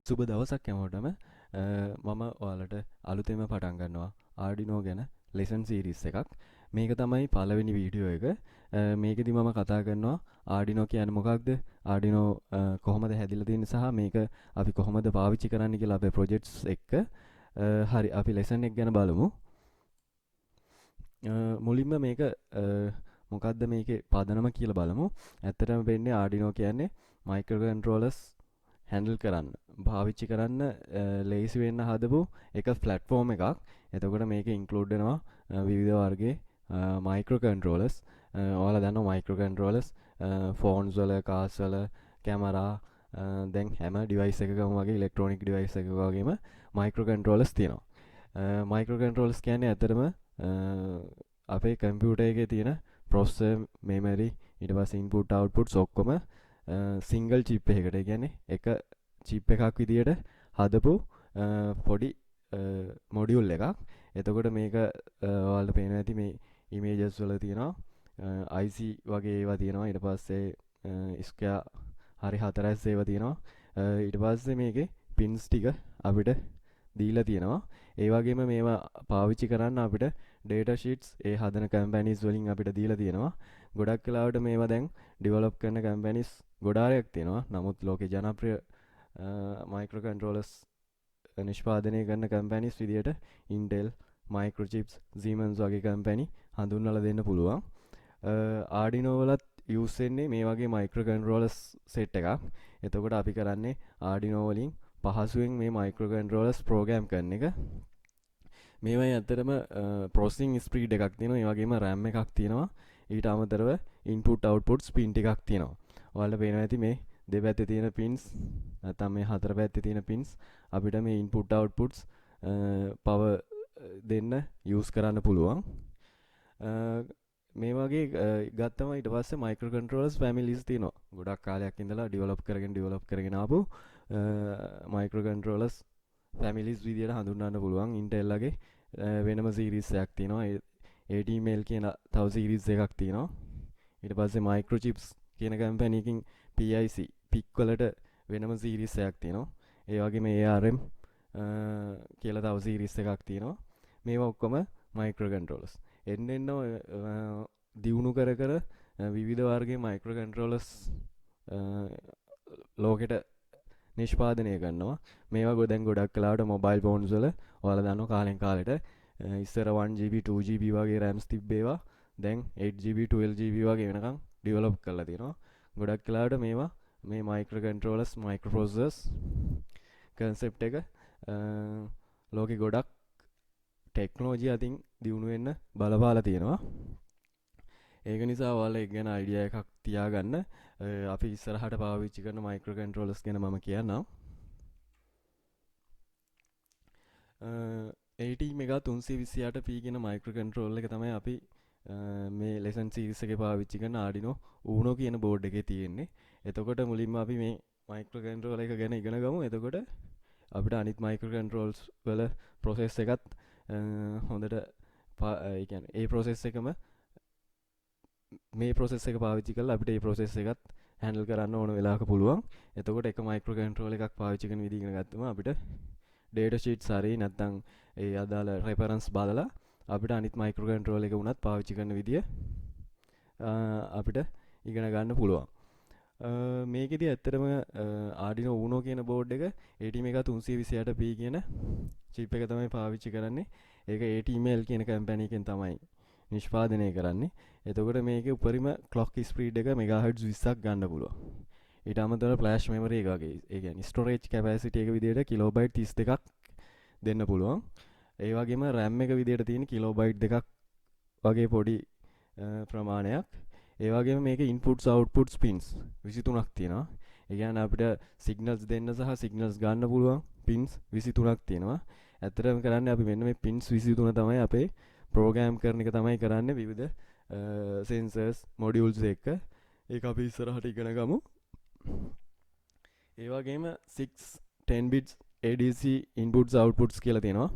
සුබ දවසක් හැමෝටම. මම ඔයාලට අලුතෙන්ම පටන් ගන්නවා Arduino ගැන lesson series එකක්. මේක තමයි පළවෙනි වීඩියෝ එක. මේකෙදි මම කතා කරනවා Arduino කියන්නේ මොකක්ද? Arduino කොහොමද හැදිලා තියෙන්නේ සහ මේක අපි කොහොමද පාවිච්චි කරන්න කියලා අපේ projects එක්ක. හරි අපි lesson එක ගැන බලමු. මුලින්ම මේක මොකක්ද මේකේ පදනම කියලා බලමු. ඇත්තටම වෙන්නේ Arduino කියන්නේ microcontrollers handle කරන්න පාවිච්චි කරන්න ලේසි වෙන්න හදපු එක platform එකක්. එතකොට මේකේ include වෙනවා විවිධ වර්ගයේ microcontrollers. ඔයාලා දන්නවා microcontrollers phones වල, cars වල, camera දැන් හැම device එකකම වගේ electronic device එකක වගේම microcontrollers තියෙනවා. microcontrollers කියන්නේ ඇත්තටම අපේ computer එකේ තියෙන processor, memory, ඊට පස්සේ input outputs ඔක්කොම single chip එකකට. ඒ කියන්නේ එක chip එකක් විදියට හදපු පොඩි module එකක්. එතකොට මේක ඔයාලට පේනවා ඇති මේ images වල තියෙනවා IC වගේ ඒවා තියෙනවා. ඊට පස්සේ square හරි හතරැස් ඒවා තියෙනවා. ඊට පස්සේ මේකේ pins ටික අපිට දීලා තියෙනවා. ඒ වගේම මේවා පාවිච්චි කරන්න අපිට data sheets ඒ හදන companies වලින් අපිට දීලා තියෙනවා. ගොඩක් වෙලාවට මේවා දැන් develop කරන companies ගොඩාරයක් තියෙනවා. නමුත් ලෝකේ ජනප්‍රිය microcontrollers නිෂ්පාදනය කරන companies විදියට Intel, Microchips, Siemens වගේ company හඳුන්වලා දෙන්න පුළුවන්. Arduino වලත් use වෙන්නේ මේ වගේ microcontrollers set එකක්. එතකොට අපි කරන්නේ Arduino වලින් පහසුවෙන් මේ microcontrollers program කරන එක. මේවයි ඇත්තටම processing speed එකක් තියෙනවා. ඒ වගේම RAM එකක් තියෙනවා. ඊට අමතරව input output pin ටිකක් තියෙනවා. ඔයාලට පේනවා ඇති මේ දෙපැත්තේ තියෙන pins නැත්නම් මේ හතර පැත්තේ තියෙන pins අපිට මේ input outputs power දෙන්න use කරන්න පුළුවන්. මේ වගේ ගත්තම ඊට පස්සේ microcontrollers families තියෙනවා. ගොඩක් කාලයක් ඉඳලා develop කරගෙන ආපු microcontrollers families විදියට හඳුන්වන්න පුළුවන්. Intel ලගේ වෙනම series එකක් තියෙනවා. ATmel කියන තව series එකක් තියෙනවා. ඊට පස්සේ Microchips කියන company එකකින් PIC වලට වෙනම series එකක් තියෙනවා. ඒ වගේම ARM කියලා තව series එකක් තියෙනවා. මේවා ඔක්කොම microcontrollers. එන්න දියුණු කර විවිධ වර්ගයේ microcontrollers ලෝකෙට නිෂ්පාදනය කරනවා. මේවා දැන් ගොඩක් වෙලාවට mobile phones වල ඔයාලා දන්නවා කාලෙන් කාලෙට ඉස්සර 1GB 2GB වගේ RAMs තිබ්බේවා දැන් 8GB 12GB වගේ වෙනකන් develop කරලා තියෙනවා. ගොඩක් වෙලාවට මේවා මේ microcontrollers, microprocessors concept එක ලෝකෙ ගොඩක් technology අතින් දියුණු වෙන්න බලපාලා තියෙනවා. ඒක නිසා ඔයාලා ඒක ගැන idea එකක් තියාගන්න. අපි ඉස්සරහට පාවිච්චි කරන microcontrollers ගැන මම කියන්නම්. ATmega328P කියන microcontroller එක තමයි අපි මේ lesson series එකේ පාවිච්චි කරන Arduino Uno කියන board එකේ තියෙන්නේ. එතකොට මුලින්ම අපි මේ microcontroller එක ගැන ඉගෙන ගමු. එතකොට අපිට අනිත් microcontrollers වල process එකත් හොඳට ඒ කියන්නේ ඒ process එකම මේ process එක පාවිච්චි කරලා අපිට මේ process එකත් handle කරන්න ඕන වෙලාවක පුළුවන්. එතකොට එක microcontroller එකක් පාවිච්චි කරන විදිහ ඉගෙන ගත්තම අපිට data sheets හරි නැත්නම් ඒ අදාළ reference බලලා අපිට අනිත් microcontroller එක උනත් පාවිච්චි කරන විදිය අපිට ඉගෙන ගන්න පුළුවන්. මේකෙදි ඇත්තටම Arduino Uno කියන board එක ATmega328P කියන chip එක තමයි පාවිච්චි කරන්නේ. ඒක ATmel කියන company එකෙන් තමයි නිෂ්පාදනය කරන්නේ. එතකොට මේකේ උපරිම clock speed එක megahertz 20ක් ගන්න පුළුවන්. ඊට අමතරව flash memory එක වගේ ඒ කියන්නේ storage capacity එක විදිහට kilobyte 32ක් දෙන්න පුළුවන්. ඒ වගේම RAM එක විදිහට තියෙන kilobyte 2ක් වගේ පොඩි ප්‍රමාණයක්. ඒ වගේම මේකේ inputs outputs pins 23ක් තියෙනවා. ඒ කියන්නේ අපිට signals දෙන්න සහ signals ගන්න පුළුවන් pins 23ක් තියෙනවා. ඇත්තටම කරන්නේ අපි මෙන්න මේ pins 23 තමයි අපේ program කරන එක තමයි කරන්නේ විවිධ sensors modules එක. ඒක අපි ඉස්සරහට ඉගෙන ගමු. ඒ වගේම 10 bits ADC inputs outputs කියලා තියෙනවා.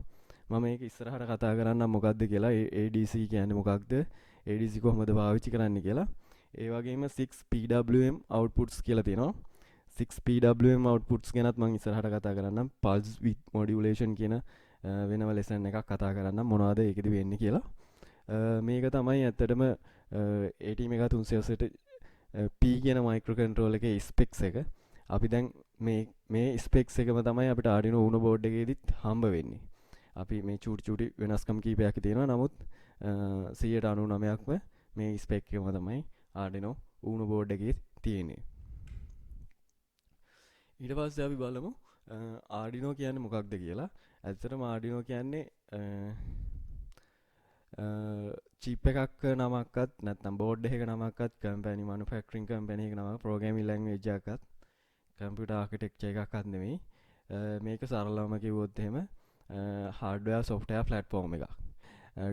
මම මේක ඉස්සරහට කතා කරන්නම් මොකක්ද කියලා. ADC කියන්නේ මොකක්ද? ADC කොහොමද පාවිච්චි කරන්න කියලා. ඒ වගේම 6 PWM outputs කියලා තියෙනවා. 6PWM outputs ගැනත් මං ඉස්සරහට කතා කරන්නම්. pulse width modulation කියන වෙනම lesson එකක් කතා කරන්නම් මොනවද ඒකෙදි වෙන්නේ කියලා. මේක තමයි ඇත්තටම ATmega360 P කියන මයික්‍රෝකන්ට්‍රෝලර් එකේ ස්පෙක්ස් එක. අපි දැන් මේ ස්පෙක්ස් එකම තමයි අපිට Arduino Uno board එකේදීත් හම්බ වෙන්නේ. අපි මේ චූටි වෙනස්කම් කීපයක් තියෙනවා. නමුත් 99%ක්ම මේ ස්පෙක් එකම තමයි Arduino Uno board එකේ තියෙන්නේ. ඊට පස්සේ අපි බලමු Arduino කියන්නේ මොකක්ද කියලා. ඇත්තටම Arduino කියන්නේ චිප් එකක් නමක්වත් නැත්නම් බෝඩ් එකක නමක්වත් කම්පැනි මැනුෆැක්චරින් කම්පැනි එකක නමක් ප්‍රෝග්‍රෑමින් ලැන්ග්වේජ් එකක්වත් කම්පියුටර් ආකිටෙක්චර් එකක්වත් නෙමෙයි. මේක සරලවම කිව්වොත් එහෙම හાર્ඩ්වෙයාර් සොෆ්ට්වෙයාර් ප්ලැට්ෆෝම් එකක්.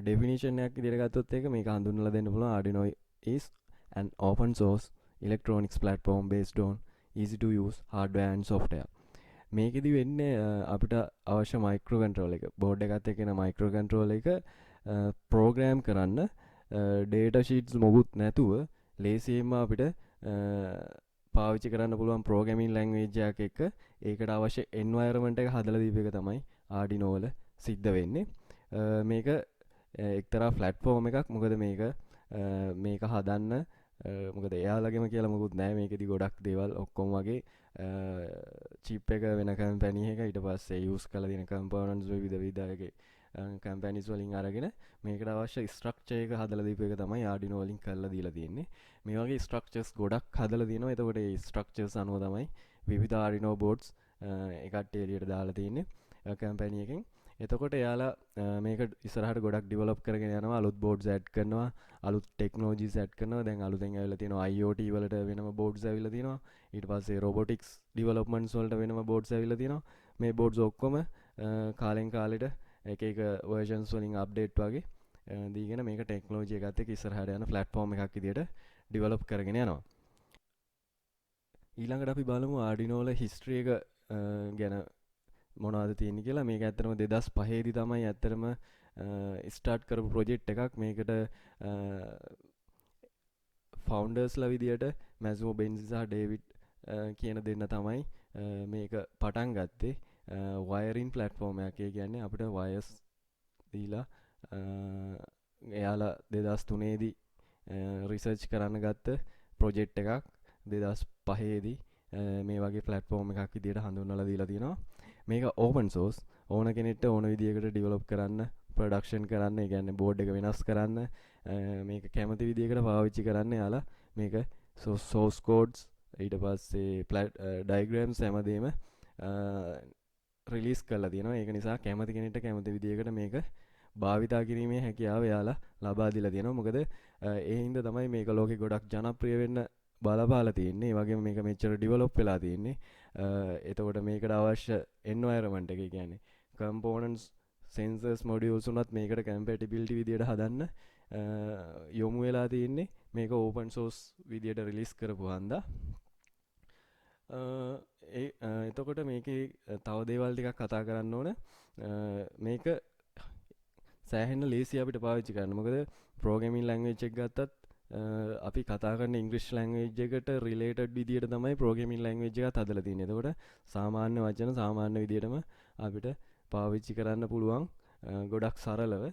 ඩෙෆිනිෂන් එකක් විදිහට ගත්තොත් ඒක මේක හඳුන්වලා දෙන්න පුළුවන් Arduino is an open source electronics platform based on easy to use hardware and software. මේකෙදි වෙන්නේ අපිට අවශ්‍ය මයික්‍රෝ කන්ට්‍රෝලර් එක බෝඩ් එකත් එක්ක එන මයික්‍රෝ කන්ට්‍රෝලර් එක ප්‍රෝග්‍රෑම් කරන්න ඩේටා ෂීට්ස් මොකුත් නැතුව ලේසියෙන්ම අපිට පාවිච්චි කරන්න පුළුවන් ප්‍රෝග්‍රෑමින් ලැන්ග්වේජ් එකක් එක්ක ඒකට අවශ්‍ය එන්වයරන්මන්ට් එක හදලා දීපු එක තමයි Arduino වල සිද්ධ වෙන්නේ. මේක එක්තරා ප්ලැට්ෆෝම් එකක්. මොකද මේක හදන්න මොකද එයාලගේම කියලා මොකුත් නැහැ. මේකෙදි ගොඩක් දේවල් ඔක්කොම වගේ චිප් එක වෙන කම්පැනි එක ඊට පස්සේ යූස් කරලා දෙන කම්පෝනන්ට්ස් විවිධ විධායකේ කම්පැනිස් වලින් අරගෙන මේකට අවශ්‍ය ස්ට්‍රක්චර් එක හදලා දීපු එක තමයි Arduino වලින් කරලා දීලා තියෙන්නේ. මේ වගේ ස්ට්‍රක්චර්ස් ගොඩක් හදලා තියෙනවා. එතකොට මේ ස්ට්‍රක්චර්ස් අනුව තමයි විවිධ Arduino boards එකට එළියට දාලා තියෙන්නේ කම්පැනි එකෙන්. එතකොට එයාලා මේක ඉස්සරහට ගොඩක් ඩෙවලොප් කරගෙන යනවා. අලුත් බෝඩ්ස් ඇඩ් කරනවා, අලුත් ටෙක්නොලොජිස් ඇඩ් කරනවා. දැන් අලුතෙන් ඇවිල්ලා තියෙනවා IoT වලට වෙනම බෝඩ්ස් ඇවිල්ලා තියෙනවා. ඊට පස්සේ robotics developments වලට වෙනම බෝඩ්ස් ඇවිල්ලා තියෙනවා. මේ බෝඩ්ස් ඔක්කොම කාලෙන් කාලෙට එක versions වලින් අප්ඩේට් වගේ දීගෙන මේක ටෙක්නොලොජි එකත් එක්ක ඉස්සරහට යන platform එකක් විදියට ඩෙවලොප් කරගෙන යනවා. ඊළඟට අපි බලමු Arduino වල history එක ගැන මොනවද තියෙන්නේ කියලා. මේක ඇත්තටම 2005 දී තමයි ඇත්තටම ස්ටාර්ට් කරපු ප්‍රොජෙක්ට් එකක්. මේකට ෆවුන්ඩර්ස්ලා විදියට මැසුමෝ බෙන්සි සහ ඩේවිඩ් කියන දෙන්න තමයි මේක පටන් ගත්තේ. වයරින් ප්ලැට්ෆෝම් එකක්. ඒ කියන්නේ අපිට වයර්ස් දීලා එයාලා 2003 දී රිසර්ච් කරන්න ගත්ත ප්‍රොජෙක්ට් එකක්. 2005 දී මේ වගේ ප්ලැට්ෆෝම් එකක් විදියට හඳුන්වලා දීලා තියෙනවා. මේක ඕපන් සෝස්. ඕන කෙනෙක්ට ඕන විදියකට ඩෙවලොප් කරන්න, ප්‍රොඩක්ෂන් කරන්න, ඒ කියන්නේ බෝඩ් එක වෙනස් කරන්න, මේක කැමති විදියකට පාවිච්චි කරන්න යාලා මේක සෝස් කෝඩ්ස් ඊට පස්සේ ඩයග්‍රෑම්ස් හැමදේම රිලීස් කරලා තියෙනවා. ඒක නිසා කැමති කෙනෙක්ට කැමති විදියකට මේක භාවිතා කිරීමේ හැකියාව යාලා ලබා දීලා තියෙනවා. මොකද ඒ හින්දා තමයි මේක ලෝකෙ ගොඩක් ජනප්‍රිය වෙන්න බලපාලා තියෙන්නේ. ඒ වගේම මේක මෙච්චර ඩෙවලොප් වෙලා තියෙන්නේ. එතකොට මේකට අවශ්‍ය එන්වයරන්මන්ට් එක කියන්නේ components, sensors, modules උනත් මේකට compatibility විදියට හදන්න යොමු වෙලා තියෙන්නේ. මේක open source විදියට රිලීස් කරපු හන්දා. එතකොට මේකේ තව දේවල් ටිකක් කතා කරන්න ඕන. මේක සෑහෙන ලේසි අපිට පාවිච්චි කරන්න. මොකද programming language එක ගත්තත් අපි කතා කරන ඉංග්‍රීසි ලැන්ග්වේජ් එකට රිලේටඩ් විදියට තමයි ප්‍රෝග්‍රෑමින් ලැන්ග්වේජ් එකත් හදලා තියෙන්නේ. එතකොට සාමාන්‍ය වචන සාමාන්‍ය විදියටම අපිට පාවිච්චි කරන්න පුළුවන්. ගොඩක් සරලව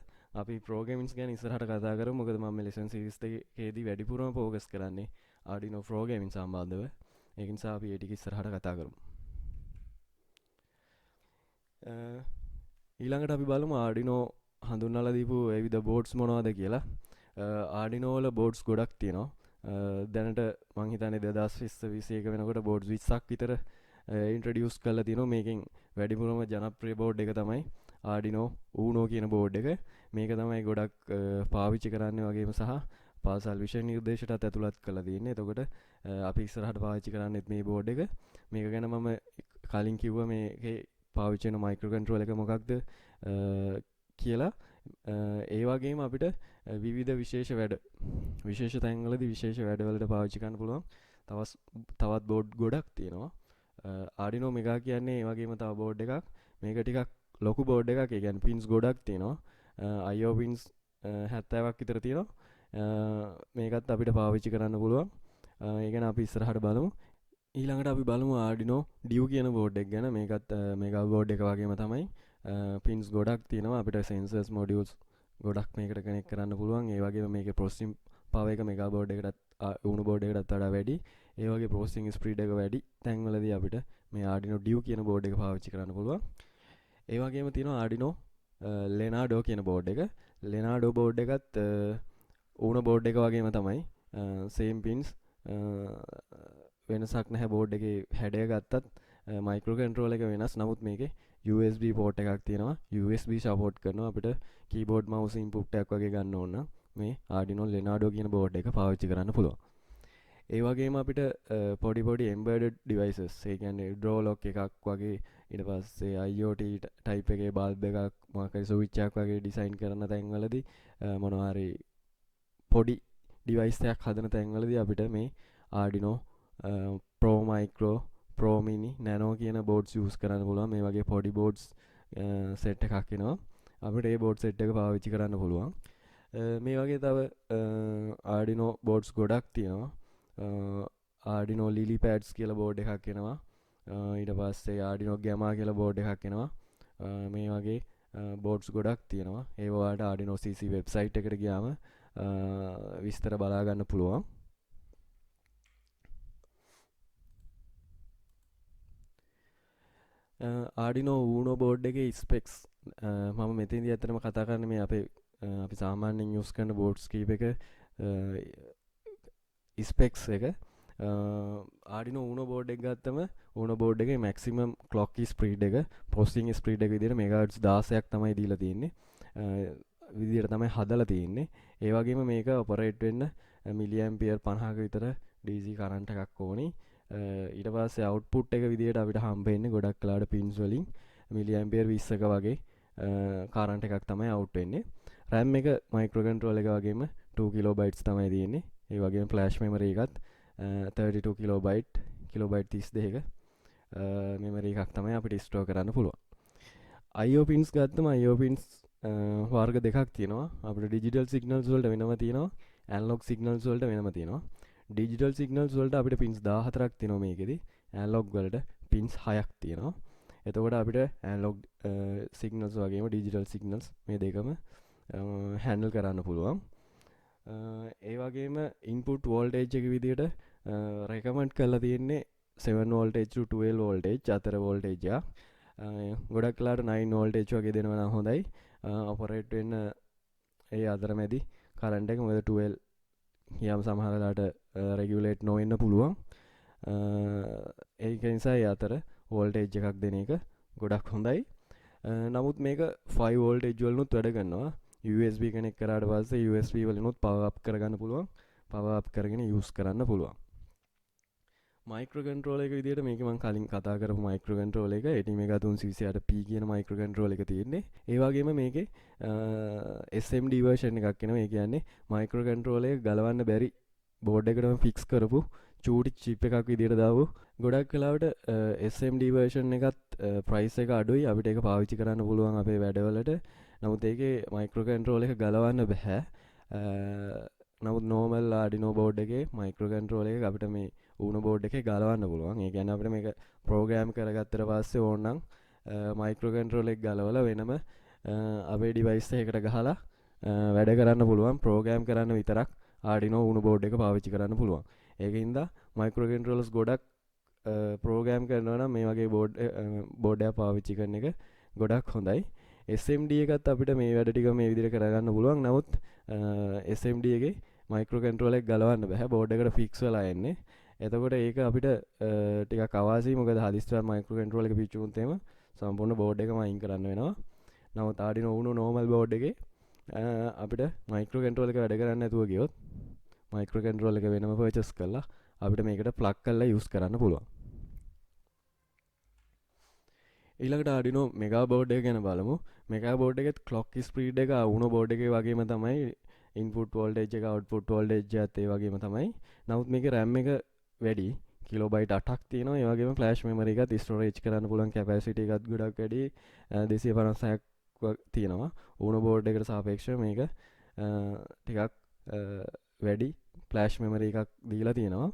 අපි ප්‍රෝග්‍රෑමින්ස් ගැන ඉස්සරහට කතා කරමු. මොකද මම මේ ලෙසන් සීරීස් එකේදී වැඩිපුරම ફોකස් කරන්නේ Arduino ප්‍රෝග්‍රෑමින් සම්බන්ධව. ඒක නිසා අපි ඒ ටික ඉස්සරහට කතා කරමු. ඊළඟට අපි බලමු Arduino හඳුන්වලා දීපු විවිධ බෝඩ්ස් මොනවද කියලා. Arduino වල බෝඩ්ස් ගොඩක් තියෙනවා. දැනට මං හිතන්නේ 2021 වෙනකොට බෝඩ්ස් 20ක් විතර ඉන්ට්‍රොඩියුස් කරලා තියෙනවා. මේකෙන් වැඩිපුරම ජනප්‍රිය බෝඩ් එක තමයි Arduino Uno කියන බෝඩ් එක. මේක තමයි ගොඩක් පාවිච්චි කරන්නේ වගේම සහ පාසල් විෂය නිර්දේශයටත් ඇතුළත් කරලා තියෙන්නේ. එතකොට අපි ඉස්සරහට පාවිච්චි කරන්නේත් මේ බෝඩ් එක. මේක ගැන මම කලින් කිව්වා මේකේ පාවිච්චි වෙන මයික්‍රෝ කන්ට්‍රෝලර් එක මොකක්ද කියලා. ඒ වගේම අපිට විවිධ විශේෂ තැන්වලදී විශේෂ වැඩවලට පාවිච්චි කරන්න පුළුවන් තවත් බෝඩ් ගොඩක් තියෙනවා. Arduino Mega කියන්නේ ඒ වගේම තව බෝඩ් එකක්. මේක ටිකක් ලොකු බෝඩ් එකක්. ඒ කියන්නේ පින්ස් ගොඩක් තියෙනවා. IO පින්ස් 70ක් විතර තියෙනවා. මේකත් අපිට පාවිච්චි කරන්න පුළුවන්. ඒ ගැන අපි ඉස්සරහට බලමු. ඊළඟට අපි බලමු ආඩිනෝ ඩියු කියන බෝඩ් එක ගැන. මේකත් මෙගා බෝඩ් එක වගේම තමයි. පින්ස් ගොඩක් තියෙනවා. අපිට සෙන්සර්ස් මොඩියුල්ස් ගොඩක් මේකට කනෙක්ට් කරන්න පුළුවන්. ඒ වගේම මේකේ ප්‍රොසෙසින් පවර් එක මෙගා බෝඩ් එකටත් උණු බෝඩ් එකටත් වඩා වැඩි. ඒ වගේ ප්‍රොසෙසින් ස්පීඩ් එක වැඩි තැන්වලදී අපිට මේ ආඩිනෝ ඩියු කියන බෝඩ් එක පාවිච්චි කරන්න පුළුවන්. ඒ වගේම තියෙනවා ආඩිනෝ ලෙනාඩෝ කියන බෝඩ් එක. ලෙනාඩෝ බෝඩ් එකත් උණු බෝඩ් එක වගේම තමයි. සේම් පින්ස් වෙනසක් නැහැ. බෝඩ් එකේ හැඩය ගත්තත් මයික්‍රෝ කන්ට්‍රෝල් එක වෙනස්. නමුත් මේකේ USB පෝට් එකක් තියෙනවා. USB සපෝට් කරනවා. අපිට කීබෝඩ් මවුස් ඉන්පුට් එකක් වගේ ගන්න ඕන නම් මේ Arduino Lenado කියන බෝඩ් එක පාවිච්චි කරන්න පුළුවන්. ඒ වගේම අපිට පොඩි embedded devices, ඒ කියන්නේ draw lock එකක් වගේ, ඊට පස්සේ IoT type එකේ bulb එකක්, මොකක් හරි switch එකක් වගේ design කරන තැන්වලදී මොනවා හරි පොඩි device එකක් හදන තැන්වලදී අපිට මේ Arduino Pro Micro, Pro Mini, Nano කියන boards use කරන්න පුළුවන්. මේ වගේ පොඩි boards set එකක් එනවා. අපිට මේ board set එක පාවිච්චි කරන්න පුළුවන්. මේ වගේ තව Arduino boards ගොඩක් තියෙනවා. Arduino Lily Pads කියලා board එකක් එනවා. ඊට පස්සේ Arduino Gamma කියලා board එකක් එනවා. මේ වගේ boards ගොඩක් තියෙනවා. ඒ වලට Arduino CC website එකට ගියාම විස්තර බලා ගන්න පුළුවන්. Arduino Uno board එකේ specs මම මෙතනදී ඇත්තටම කතා කරන්නේ මේ අපි සාමාන්‍යයෙන් use කරන boards කීප එක specs එක. Arduino Uno board එක ගත්තම Uno board එකේ maximum clock speed එක, processing speed එක විදිහට megahertz 16ක් තමයි දීලා තියෙන්නේ. විදිහට තමයි හදලා තියෙන්නේ. ඒ වගේම මේක operate වෙන්න milliampere 50ක විතර DC current එකක් ඕනේ. ඊට පස්සේ output එක විදිහට අපිට හම්බ වෙන්නේ ගොඩක් කලාට pins වලින් milliampere 20ක වගේ current එකක් තමයි out වෙන්නේ. RAM එක microcontroller එක වගේම 2 kilobytes තමයි තියෙන්නේ. ඒ වගේම flash memory එකත් 32 kilobyte 32ක memory එකක් තමයි අපිට store කරන්න පුළුවන්. IO pins ගත්තම IO pins වර්ග දෙකක් තියෙනවා. අපිට digital signals වලට වෙනම තියෙනවා, analog signals වලට වෙනම තියෙනවා. digital signals වලට අපිට pins 14ක් තියෙනවා මේකෙදි. analog වලට pins 6ක් තියෙනවා. එතකොට අපිට analog signals වගේම digital signals මේ දෙකම handle කරන්න පුළුවන්. ඒ වගේම input voltage එක විදිහට recommend කරලා තියෙන්නේ 7 voltage to 12 voltage අතර voltage එක. ගොඩක් කලාට 9 voltage වගේ දෙනවා නම් හොඳයි. operate වෙන්න ඒ අතරමැදි current එක මොකද 12 කියම් සමහර වෙලාවට regulate නොවෙන්න පුළුවන්. ඒක නිසා ඒ අතර voltage එකක් දෙන එක ගොඩක් හොඳයි. නමුත් මේක 5 voltage වලනුත් වැඩ කරනවා. USB connect කරාට පස්සේ USB වලිනුත් power up කරගන්න පුළුවන්. power up කරගෙන use කරන්න පුළුවන්. microcontroller එක විදිහට මේක මම කලින් කතා කරපු microcontroller එක ATmega328P කියන microcontroller එක තියෙන්නේ. ඒ වගේම මේකේ SMD version එකක් එනවා. ඒ කියන්නේ microcontroller එක ගලවන්න බැරි board එකටම fix කරපු චූටි chip එකක් විදිහට දාපු. ගොඩක් වෙලාවට SMD version එකත් price එක අඩුයි. අපිට ඒක පාවිච්චි කරන්න පුළුවන් අපේ වැඩවලට. නමුත් ඒකේ microcontroller එක ගලවන්න බෑ. නමුත් normal Arduino board එකේ microcontroller එක අපිට මේ Uno board එකේ ගලවන්න පුළුවන්. ඒ කියන්නේ අපිට මේක program කරගත්තට පස්සේ ඕනනම් microcontroller එක ගලවලා වෙනම අපේ device එකකට ගහලා වැඩ කරන්න පුළුවන්. program කරන්න විතරක් Arduino Uno board එක පාවිච්චි කරන්න පුළුවන්. ඒකින්ද microcontrollers ගොඩක් program කරනවා නම් මේ වගේ board එකක් පාවිච්චි කරන එක ගොඩක් හොඳයි. SMD එකත් අපිට මේ වැඩ ටික මේ විදිහට කරගන්න පුළුවන්. නමුත් SMD එකේ microcontroller එක ගලවන්න බෑ. board එකට fix වෙලා එන්නේ. එතකොට ඒක අපිට ටිකක් අවාසියි. මොකද හදිස්සියට microcontroller එක පිච්චුනොත් එහෙම සම්පූර්ණ board එකම අයින් කරන්න වෙනවා. නමුත් Arduino Uno normal board එකේ අපිට microcontroller එක වැඩ කරන්න නැතුව ගියොත් microcontroller එක වෙනම purchase කරලා අපිට මේකට plug කරලා use කරන්න පුළුවන්. ඊළඟට Arduino Mega board එක ගැන බලමු. Mega board එකේ clock speed එක Uno board එකේ වගේම තමයි. input voltage එක output voltage එකත් ඒ වගේම තමයි. නමුත් මේකේ RAM එක වැඩි. කිලෝබයිට් 8ක් තියෙනවා. ඒ වගේම flash memory එකත් storage කරන්න පුළුවන් capacity එකත් ගොඩක් වැඩි. 256ක් තියෙනවා. Uno board එකට සාපේක්ෂව මේක ටිකක් වැඩි flash memory එකක් දීලා තියෙනවා.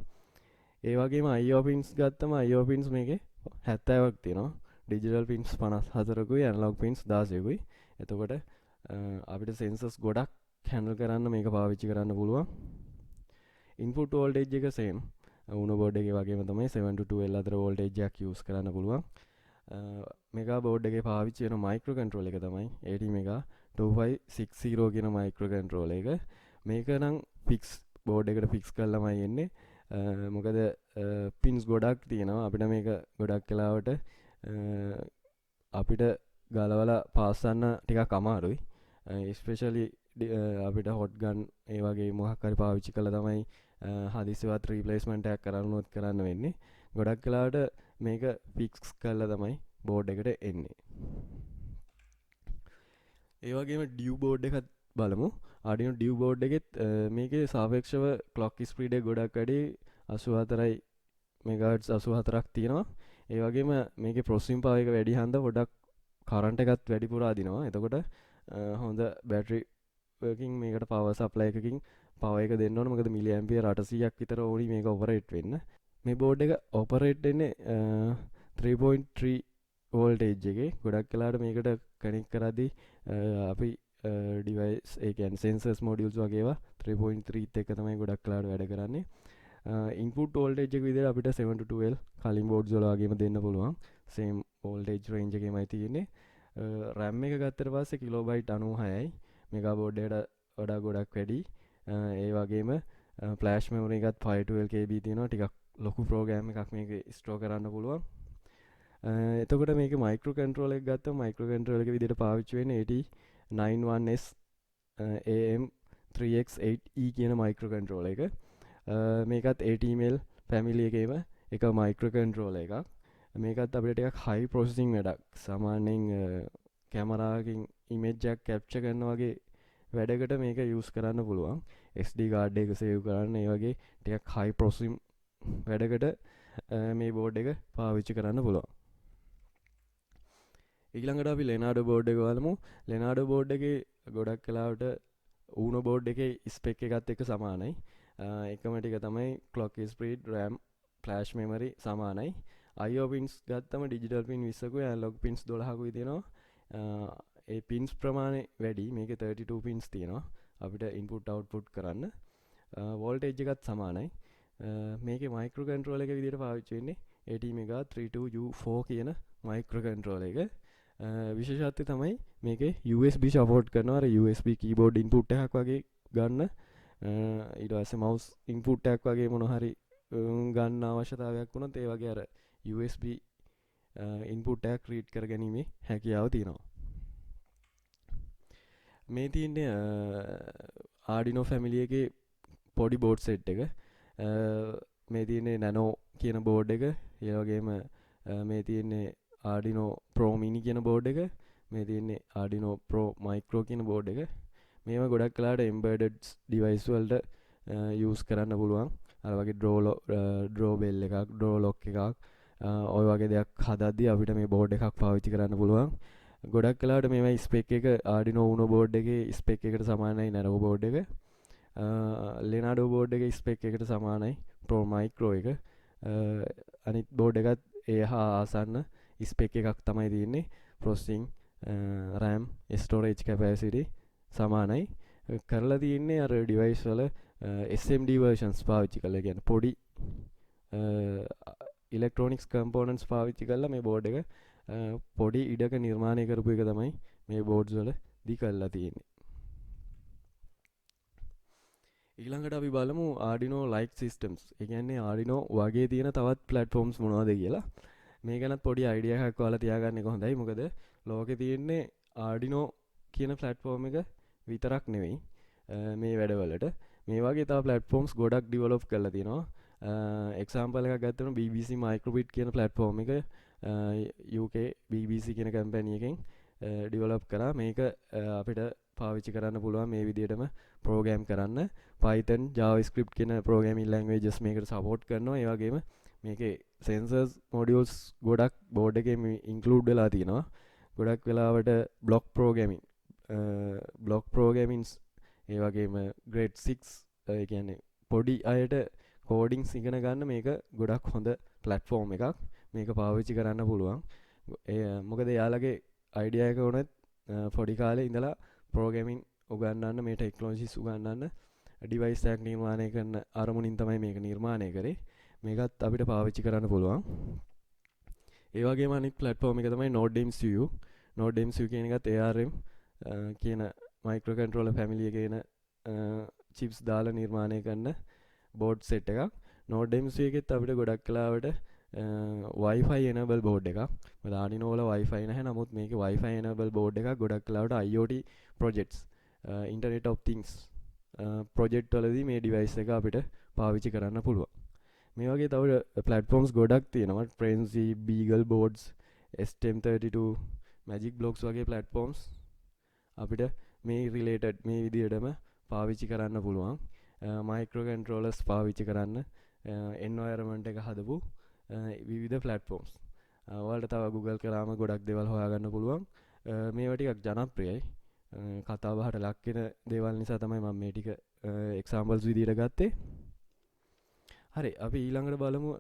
ඒ වගේම IO පින්ස් ගත්තම IO පින්ස් මේකේ 70ක් තියෙනවා. ඩිජිටල් පින්ස් 54කුයි ඇනලොග් පින්ස් 16කුයි. එතකොට අපිට සෙන්සර්ස් ගොඩක් හැන්ඩල් කරන්න මේක පාවිච්චි කරන්න පුළුවන්. ඉන්පුට් වෝල්ටේජ් එක සේම් උණු බෝඩ් එකේ වගේම තමයි 7 to 12 අතර වෝල්ටේජ් එකක් යූස් කරන්න පුළුවන්. මෙගා බෝඩ් එකේ පාවිච්චි වෙන මයික්‍රෝ කන්ට්‍රෝල් එක තමයි AT මෙගා 2560 කියන මයික්‍රෝ කන්ට්‍රෝල් එක. මේක නම් ෆික්ස් බෝඩ් එකට ෆික්ස් කරලාමයි එන්නේ. මොකද පින්ස් ගොඩක් තියෙනවා. අපිට මේක ගොඩක් වෙලාවට අපිට ගලවලා පාස්සන්න ටිකක් අමාරුයි. ස්පෙෂලි අපිට හොට් ගන් ඒ වගේ මොකක් හරි පාවිච්චි කළා තමයි හදිසියවත් රීප්ලේස්මන්ට් එකක් කරන්න වෙන්නේ. ගොඩක් වෙලාවට මේක ෆික්ස් කරලා තමයි බෝඩ් එකට එන්නේ. ඒ වගේම ඩියු බෝඩ් එකත් බලමු. Arduino ඩියු බෝඩ් එකෙත් මේකේ සාපේක්ෂව ක්ලොක් ස්පීඩ් එක ගොඩක් වැඩි 84 මෙගාහර්ට්ස් 84ක් තියෙනවා. ඒ වගේම මේකේ ප්‍රොසෙසින් පවර් එක වැඩි හන්ද පොඩක් කරන්ට් එකත් වැඩිපුර අදිනවා. එතකොට හොඳ බැටරි වර්කින් මේකට පවර් සප්ලයි එකකින් පවර් එක දෙන්න ඕන. මොකද මිලි ඇම්පියර් 800ක් විතර ඕනි මේක ඔපරේට් වෙන්න. මේ බෝඩ් එක ඔපරේට් වෙන්නේ 3.3 වෝල්ටේජ් එකේ. ගොඩක් වෙලාවට මේකට කනෙක්ට් කරද්දී අපි ඩිවයිස් ඒ කියන්නේ සෙන්සර්ස් මොඩියුල්ස් වගේ ඒවා 3.3 එක තමයි ගොඩක් වෙලාවට වැඩ කරන්නේ. ඉන්පුට් වෝල්ටේජ් එක විදිහට අපිට 7 to 12 කලින් බෝඩ්ස් වල වගේම දෙන්න පුළුවන්. සේම් වෝල්ටේජ් රේන්ජ් එකේමයි තියෙන්නේ. RAM එක ගත්තට පස්සේ කිලෝබයිට් 96යි. මෙගා බෝඩ් එකට වඩා ගොඩක් වැඩි. ඒ වගේම ෆ්ලෑෂ් මෙමරි එකත් 512 KB තියෙනවා. ටිකක් ලොකු ප්‍රෝග්‍රෑම් එකක් මේකේ ස්ටෝර් කරන්න පුළුවන්. එතකොට මේක මයික්‍රෝ කන්ට්‍රෝල් එක ගත්තම මයික්‍රෝ කන්ට්‍රෝල් එක විදිහට පාවිච්චි වෙන්නේ AT91S AM3X8E කියන මයික්‍රෝ කන්ට්‍රෝල් එක. මේකත් ATmel ෆැමිලි එකේම එක මයික්‍රෝ කන්ට්‍රෝල් එකක්. මේකත් අපිට ටිකක් හයි ප්‍රොසෙසින් වැඩක්. සාමාන්‍යයෙන් කැමරාවකින් ඉමේජ් එකක් කැප්චර් කරනවා වගේ වැඩකට මේක යූස් කරන්න පුළුවන්. SD කාඩ් එක සේව් කරන්න ඒ වගේ ටිකක් හයි ප්‍රොසෙසින් වැඩකට මේ බෝඩ් එක පාවිච්චි කරන්න පුළුවන්. ඊළඟට අපි Lenardo බෝඩ් එක බලමු. Lenardo බෝඩ් එකේ ගොඩක් වෙලාවට Uno බෝඩ් එකේ ස්පෙක් එකත් එක්ක සමානයි. එකම ටික තමයි clock speed, RAM, flash memory සමානයි. IO pins ගත්තම digital pin 20කුයි analog pins 12කුයි තියෙනවා. ඒ pins ප්‍රමාණය වැඩි. මේකේ 32 pins තියෙනවා. අපිට input output කරන්න. voltage එකත් සමානයි. මේකේ micro controller එක විදිහට පාවිච්චි වෙන්නේ ATmega 32U4 කියන micro controller එක. විශේෂත්වය තමයි මේකේ USB support කරනවා. අර USB keyboard input එකක් වගේ ගන්න. ඊට පස්සේ mouse input එකක් වගේ මොන හරි ගන්න අවශ්‍යතාවයක් වුණොත් ඒ වගේ අර USB input එකක් read කරගැනීමේ හැකියාව තියෙනවා. මේ තියෙන්නේ Arduino family එකේ පොඩි board set එක. මේ තියෙන්නේ Nano කියන board එක. ඒ වගේම මේ තියෙන්නේ Arduino Pro Mini කියන board එක. මේ තියෙන්නේ Arduino Pro Micro කියන board එක. මේවා ගොඩක් වෙලාවට embedded device වලට use කරන්න පුළුවන්. අර වගේ draw bell එකක්, draw lock එකක් ඔය වගේ දෙයක් හදද්දී අපිට මේ board එකක් පාවිච්චි කරන්න පුළුවන්. ගොඩක් වෙලාවට මේවා spec එක Arduino Uno board එකේ spec එකට සමානයි Nano board එක. Lenardo board එකේ spec එකට සමානයි Pro Micro එක. අනිත් board එකත් ඒ හා ආසන්න spec එකක් තමයි තියෙන්නේ. processing, RAM, storage capacity සමානයි. කරලා තියෙන්නේ අර device වල SMD versions පාවිච්චි කරලා කියන්නේ පොඩි electronics components පාවිච්චි කරලා මේ board එක පොඩි ඉඩක නිර්මාණය කරපු එක තමයි මේ boards වල දී කරලා තියෙන්නේ. ඊළඟට අපි බලමු Arduino like systems. ඒ කියන්නේ Arduino වගේ තියෙන තවත් platforms මොනවද කියලා. මේ ගැනත් පොඩි idea එකක් ඔයාලා තියාගන්න එක හොඳයි. මොකද ලෝකේ තියෙන්නේ Arduino කියන platform එක විතරක් නෙවෙයි මේ වැඩවලට. මේ වගේ තව platforms ගොඩක් develop කරලා තියෙනවා. example එකක් ගත්තම BBC Microbit කියන platform එක UK BBC කියන company එකෙන් develop කරා. මේක අපිට පාවිච්චි කරන්න පුළුවන් මේ විදිහටම program කරන්න. Python, JavaScript කියන programming languages මේකට support කරනවා. ඒ වගේම මේකේ sensors modules ගොඩක් board එකේ include වෙලා තියෙනවා. ගොඩක් වෙලාවට block programming ඒ වගේම grade 6 ඒ කියන්නේ පොඩි අයට කෝඩින්ග්ස් ඉගෙන ගන්න මේක ගොඩක් හොඳ ප්ලැට්ෆෝම් එකක්. මේක පාවිච්චි කරන්න පුළුවන්. මොකද එයාලගේ අයිඩියා එක වුණත් පොඩි කාලේ ඉඳලා ප්‍රෝග්‍රෑමින් උගන්වන්න, මේ ටෙක්නොලොජිස් උගන්වන්න ඩිවයිස් එකක් නිර්මාණය කරන අරමුණින් තමයි මේක නිර්මාණය කරේ. මේකත් අපිට පාවිච්චි කරන්න පුළුවන්. ඒ වගේම අනිත් ප්ලැට්ෆෝම් එක තමයි NodeMCU. NodeMCU කියන එකත් ARM කියන මයික්‍රෝ කන්ට්‍රෝලර් ෆැමිලි එකේ එන චිප්ස් දාලා නිර්මාණය කරන බෝඩ් සෙට් එකක්. NodeMCU එකෙත් අපිට ගොඩක් කලාවට Wi-Fi enable board එකක්. මොකද Arduino වල Wi-Fi නැහැ. නමුත් මේකේ Wi-Fi enable board එකක් ගොඩක් කලාවට IoT projects, Internet of Things project වලදී මේ device එක අපිට පාවිච්චි කරන්න පුළුවන්. මේ වගේ තව platforms ගොඩක් තියෙනවා. Frenzy, Beagle boards, STM32, Magic Blocks වගේ platforms අපිට මේ related මේ විදිහටම පාවිච්චි කරන්න පුළුවන්. micro controllers පාවිච්චි කරන්න environment එක හදපු විවිධ platforms. ඔයාලට තව Google කරාම ගොඩක් දේවල් හොයාගන්න පුළුවන්. මේවා ටිකක් ජනප්‍රියයි. කතා බහට ලක් වෙන දේවල් නිසා තමයි මම මේ ටික examples විදිහට ගත්තේ. හරි, අපි ඊළඟට බලමු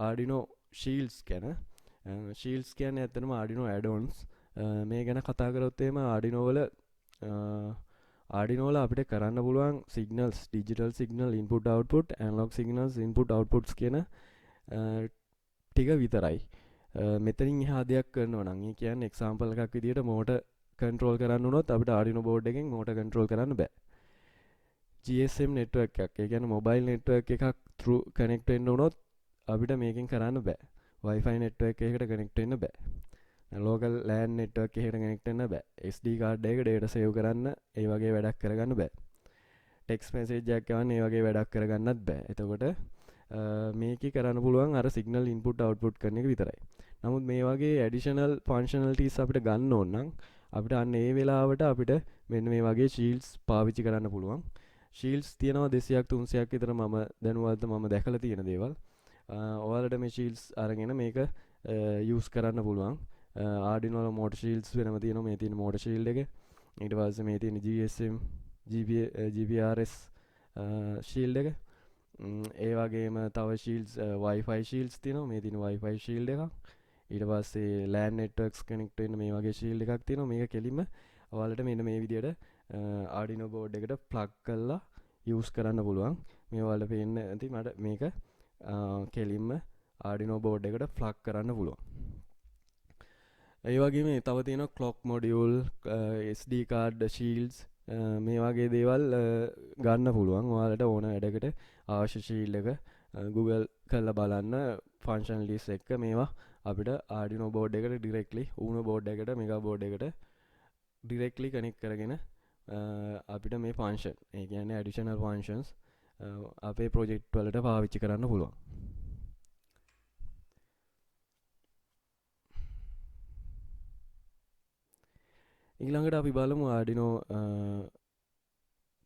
Arduino Shields ගැන. Shields කියන්නේ ඇත්තටම Arduino add-ons. මේ ගැන කතා කරොත් එහෙම Arduino වල අපිට කරන්න පුළුවන් signals, digital signal input output, analog signals input outputs කියන ටික විතරයි. මෙතනින් එහා දෙයක් කරනවා නම්, ඒ කියන්නේ example එකක් විදිහට motor control කරන්න උනොත් අපිට Arduino board එකෙන් motor control කරන්න බෑ. GSM network එකක්, ඒ කියන්නේ mobile network එකක් through connect වෙන්න උනොත් අපිට මේකෙන් කරන්න බෑ. Wi-Fi network එකකට connect වෙන්න බෑ. local LAN network එකකට connect වෙන්න බෑ. SD card එකක data save කරන්න ඒ වගේ වැඩක් කරගන්න බෑ. text message එකක් යවන්න ඒ වගේ වැඩක් කරගන්නත් බෑ. එතකොට මේකේ කරන්න පුළුවන් අර signal input output කරන එක විතරයි. නමුත් මේ වගේ additional functionalities අපිට ගන්න ඕන නම් අපිට අන්න ඒ වෙලාවට අපිට මෙන්න මේ වගේ shields පාවිච්චි කරන්න පුළුවන්. shields තියෙනවා 200ක් 300ක් විතර මම දැනුවත් මම දැකලා තියෙන දේවල්. ඔයාලට මේ shields අරගෙන මේක use කරන්න පුළුවන්. Arduino වල motor shields වෙනම තියෙනවා. මේ තියෙන motor shield එක. ඊට පස්සේ මේ තියෙන GSM GPRS shield එක. ඒ වගේම තව shields Wi-Fi shields තියෙනවා. මේ තියෙන Wi-Fi shield එකක්. ඊට පස්සේ LAN networks connect වෙන්න මේ වගේ shield එකක් තියෙනවා. මේක කෙලින්ම ඔයාලට මෙන්න මේ විදිහට Arduino board එකට plug කරලා use කරන්න පුළුවන්. මේ ඔයාලට පේන්න ඇති මට මේක කෙලින්ම Arduino board එකට plug කරන්න පුළුවන්. ඒ වගේම තව තියෙනවා clock module, SD card shields මේ වගේ දේවල් ගන්න පුළුවන්. ඔයාලට ඕන වැඩකට අවශ්‍ය shield එක Google කරලා බලන්න functionalities එක්ක මේවා අපිට Arduino board එකට directly Uno board එකට Mega board එකට directly connect කරගෙන අපිට මේ function, ඒ කියන්නේ additional functions අපේ project වලට පාවිච්චි කරන්න පුළුවන්. ඊළඟට අපි බලමු Arduino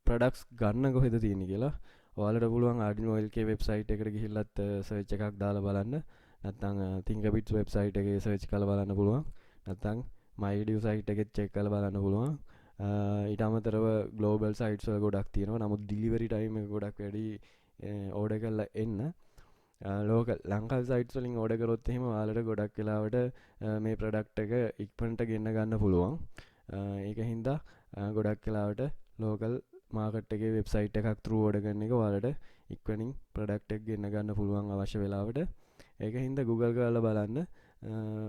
products ගන්න කොහෙද තියෙන්නේ කියලා. ඔයාලට පුළුවන් Arduino LK website එකට ගිහිල්ලත් search එකක් දාලා බලන්න. නැත්නම් Thingbits website එකේ search කරලා බලන්න පුළුවන්. නැත්නම් MyEdu site එකෙත් check කරලා බලන්න පුළුවන්. ඊට අමතරව global sites වල ගොඩක් තියෙනවා. නමුත් delivery time එක ගොඩක් වැඩි order කරලා එන්න. local ලංකාවේ sites වලින් order කරොත් එහෙම ඔයාලට ගොඩක් වෙලාවට මේ product එක ඉක්මනට ගෙන්න ගන්න පුළුවන්. ඒක හින්දා ගොඩක් වෙලාවට local market එකේ website එකක් through order කරන එක ඔයාලට ඉක්මනින් product එක ගෙන්න ගන්න පුළුවන් අවශ්‍ය වෙලාවට. ඒක හින්දා Google කරලා බලන්න.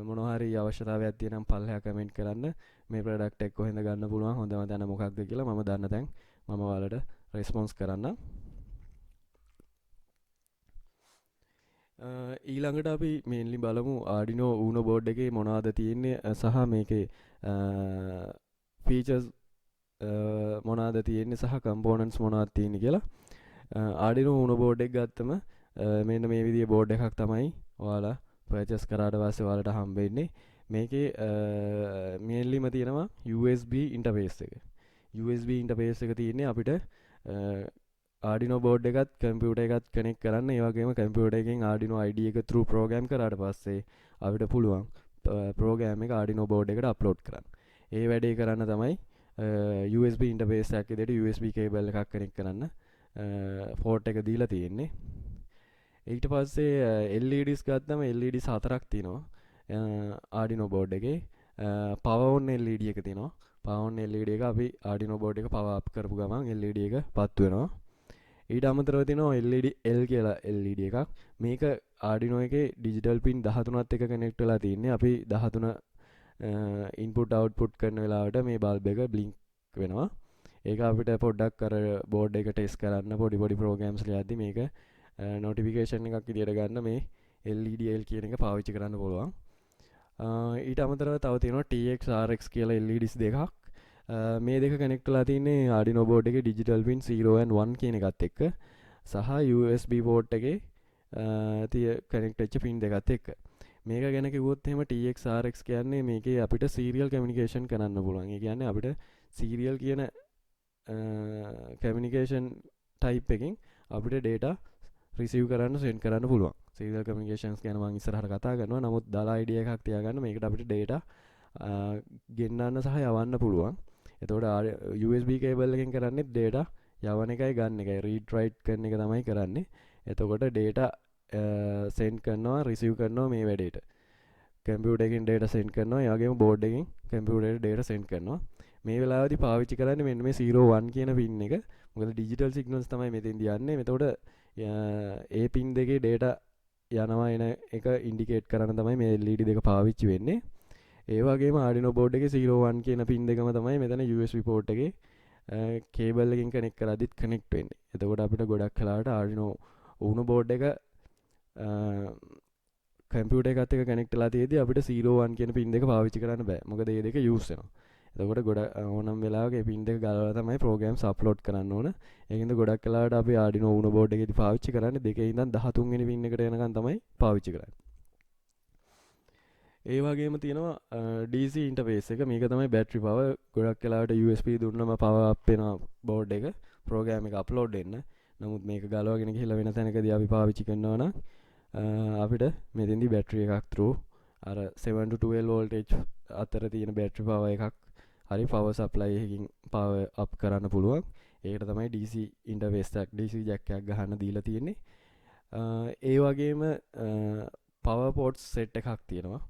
මොනවා හරි අවශ්‍යතාවයක් තියෙනම් පල්ලෙහා කමෙන්ට් කරන්න. මේ product එක කොහෙන්ද ගන්න පුළුවන්, හොඳම තැන මොකක්ද කියලා මම දන්න තැන් මම ඔයාලට response කරන්නම්. ඊළඟට අපි mainly බලමු Arduino Uno board එකේ මොනවද තියෙන්නේ සහ මේකේ features මොනවද තියෙන්නේ සහ components මොනවද තියෙන්නේ කියලා. Arduino Uno board එක ගත්තම මෙන්න මේ විදිහේ board එකක් තමයි ඔයාලා purchase කරාට පස්සේ ඔයාලට හම්බෙන්නේ. මේකේ mainlyම තියෙනවා USB interface එක. USB interface එක තියෙන්නේ අපිට Arduino board එකත් computer එකත් connect කරන්න. ඒ වගේම computer එකෙන් Arduino IDE එක through program කරාට පස්සේ අපිට පුළුවන් program එක Arduino board එකට upload කරන්න. ඒ වැඩේ කරන්න තමයි USB interface එකක් විදිහට USB cable එකක් connect කරන්න port එක දීලා තියෙන්නේ. ඊට පස්සේ LEDs ගත්තම LEDs හතරක් තියෙනවා Arduino board එකේ. power on LED එක තියෙනවා. power on LED එක අපි Arduino board එක power up කරපු ගමන් LED එක පත්තු වෙනවා. ඊට අමතරව තියෙනවා LED L කියලා LED එකක්. මේක Arduino එකේ digital pin 13ත් එක connect වෙලා තින්නේ. අපි 13 input output කරන වෙලාවට මේ bulb එක blink වෙනවා. ඒක අපිට පොඩ්ඩක් අර board එක test කරන්න පොඩි programs ලියද්දි මේක notification එකක් විදියට ගන්න මේ LED L කියන එක පාවිච්චි කරන්න පුළුවන්. ඊට අමතරව තව තියෙනවා TX RX කියලා LEDs දෙකක්. මේ දෙක connect වෙලා තින්නේ Arduino board එකේ digital pin 0 and 1 කියන එකත් එක්ක සහ USB port එකේ connect වෙච්ච pin දෙකත් එක්ක. මේක ගැන කිව්වොත් එහෙම TX RX කියන්නේ මේකේ අපිට serial communication කරන්න පුළුවන්. ඒ කියන්නේ අපිට serial කියන communication type එකකින් අපිට data receive කරන්න send කරන්න පුළුවන්. serial communications ගැන මම ඉස්සරහට කතා කරනවා. නමුත් දාලා idea එකක් තියාගන්න මේකට අපිට data ගෙන්නන්න සහ යවන්න පුළුවන්. එතකොට USB cable එකෙන් කරන්නේ data යවන එකයි ගන්න එකයි read write කරන එක තමයි කරන්නේ. එතකොට data send කරනවා receive කරනවා මේ වැඩේට. computer එකෙන් data send කරනවා. ඒ වගේම board එකෙන් computer එකට data send කරනවා. මේ වෙලාවේදී පාවිච්චි කරන්නේ මෙන්න මේ 01 කියන pin එක. මොකද digital signals තමයි මෙතෙන්දී යන්නේ. එතකොට ඒ pin දෙකේ data යනවා එන එක indicate කරන්න තමයි මේ LED දෙක පාවිච්චි වෙන්නේ. ඒ වගේම Arduino board එකේ 01 කියන pin දෙකම තමයි මෙතන USB port එකේ cable එකකින් connect කරද්දිත් connect වෙන්නේ. එතකොට අපිට ගොඩක් වෙලාවට Arduino Uno board එක computer එකත් එක්ක connect වෙලා තියෙද්දි අපිට 01 කියන pin දෙක පාවිච්චි කරන්න බෑ. මොකද මේ දෙක use වෙනවා. එතකොට ඕනම් වෙලාවක මේ pin දෙක ගලවලා තමයි programs upload කරන්න ඕන. ඒකින්ද ගොඩක් වෙලාවට අපි Arduino Uno board එකේදී පාවිච්චි කරන්නේ දෙකේ ඉඳන් 13 වෙනි pin එකට යනකම් තමයි පාවිච්චි කරන්නේ. ඒ වගේම තියෙනවා DC interface එක. මේක තමයි battery power. ගොඩක් වෙලාවට USB දුන්නම power up වෙනවා board එක program එක upload වෙන්න. නමුත් මේක ගලවගෙන ගිහිල්ලා වෙන තැනකදී අපි පාවිච්චි කරනවා නම් අපිට මෙතෙන්දී battery එකක් through අර 7 to 12 voltage අතර තියෙන battery power එකක් හරි power supply එකකින් power up කරන්න පුළුවන්. ඒකට තමයි DC interface එකක් DC jack එකක් ගහන්න දීලා තියෙන්නේ. ඒ වගේම power port set එකක් තියෙනවා.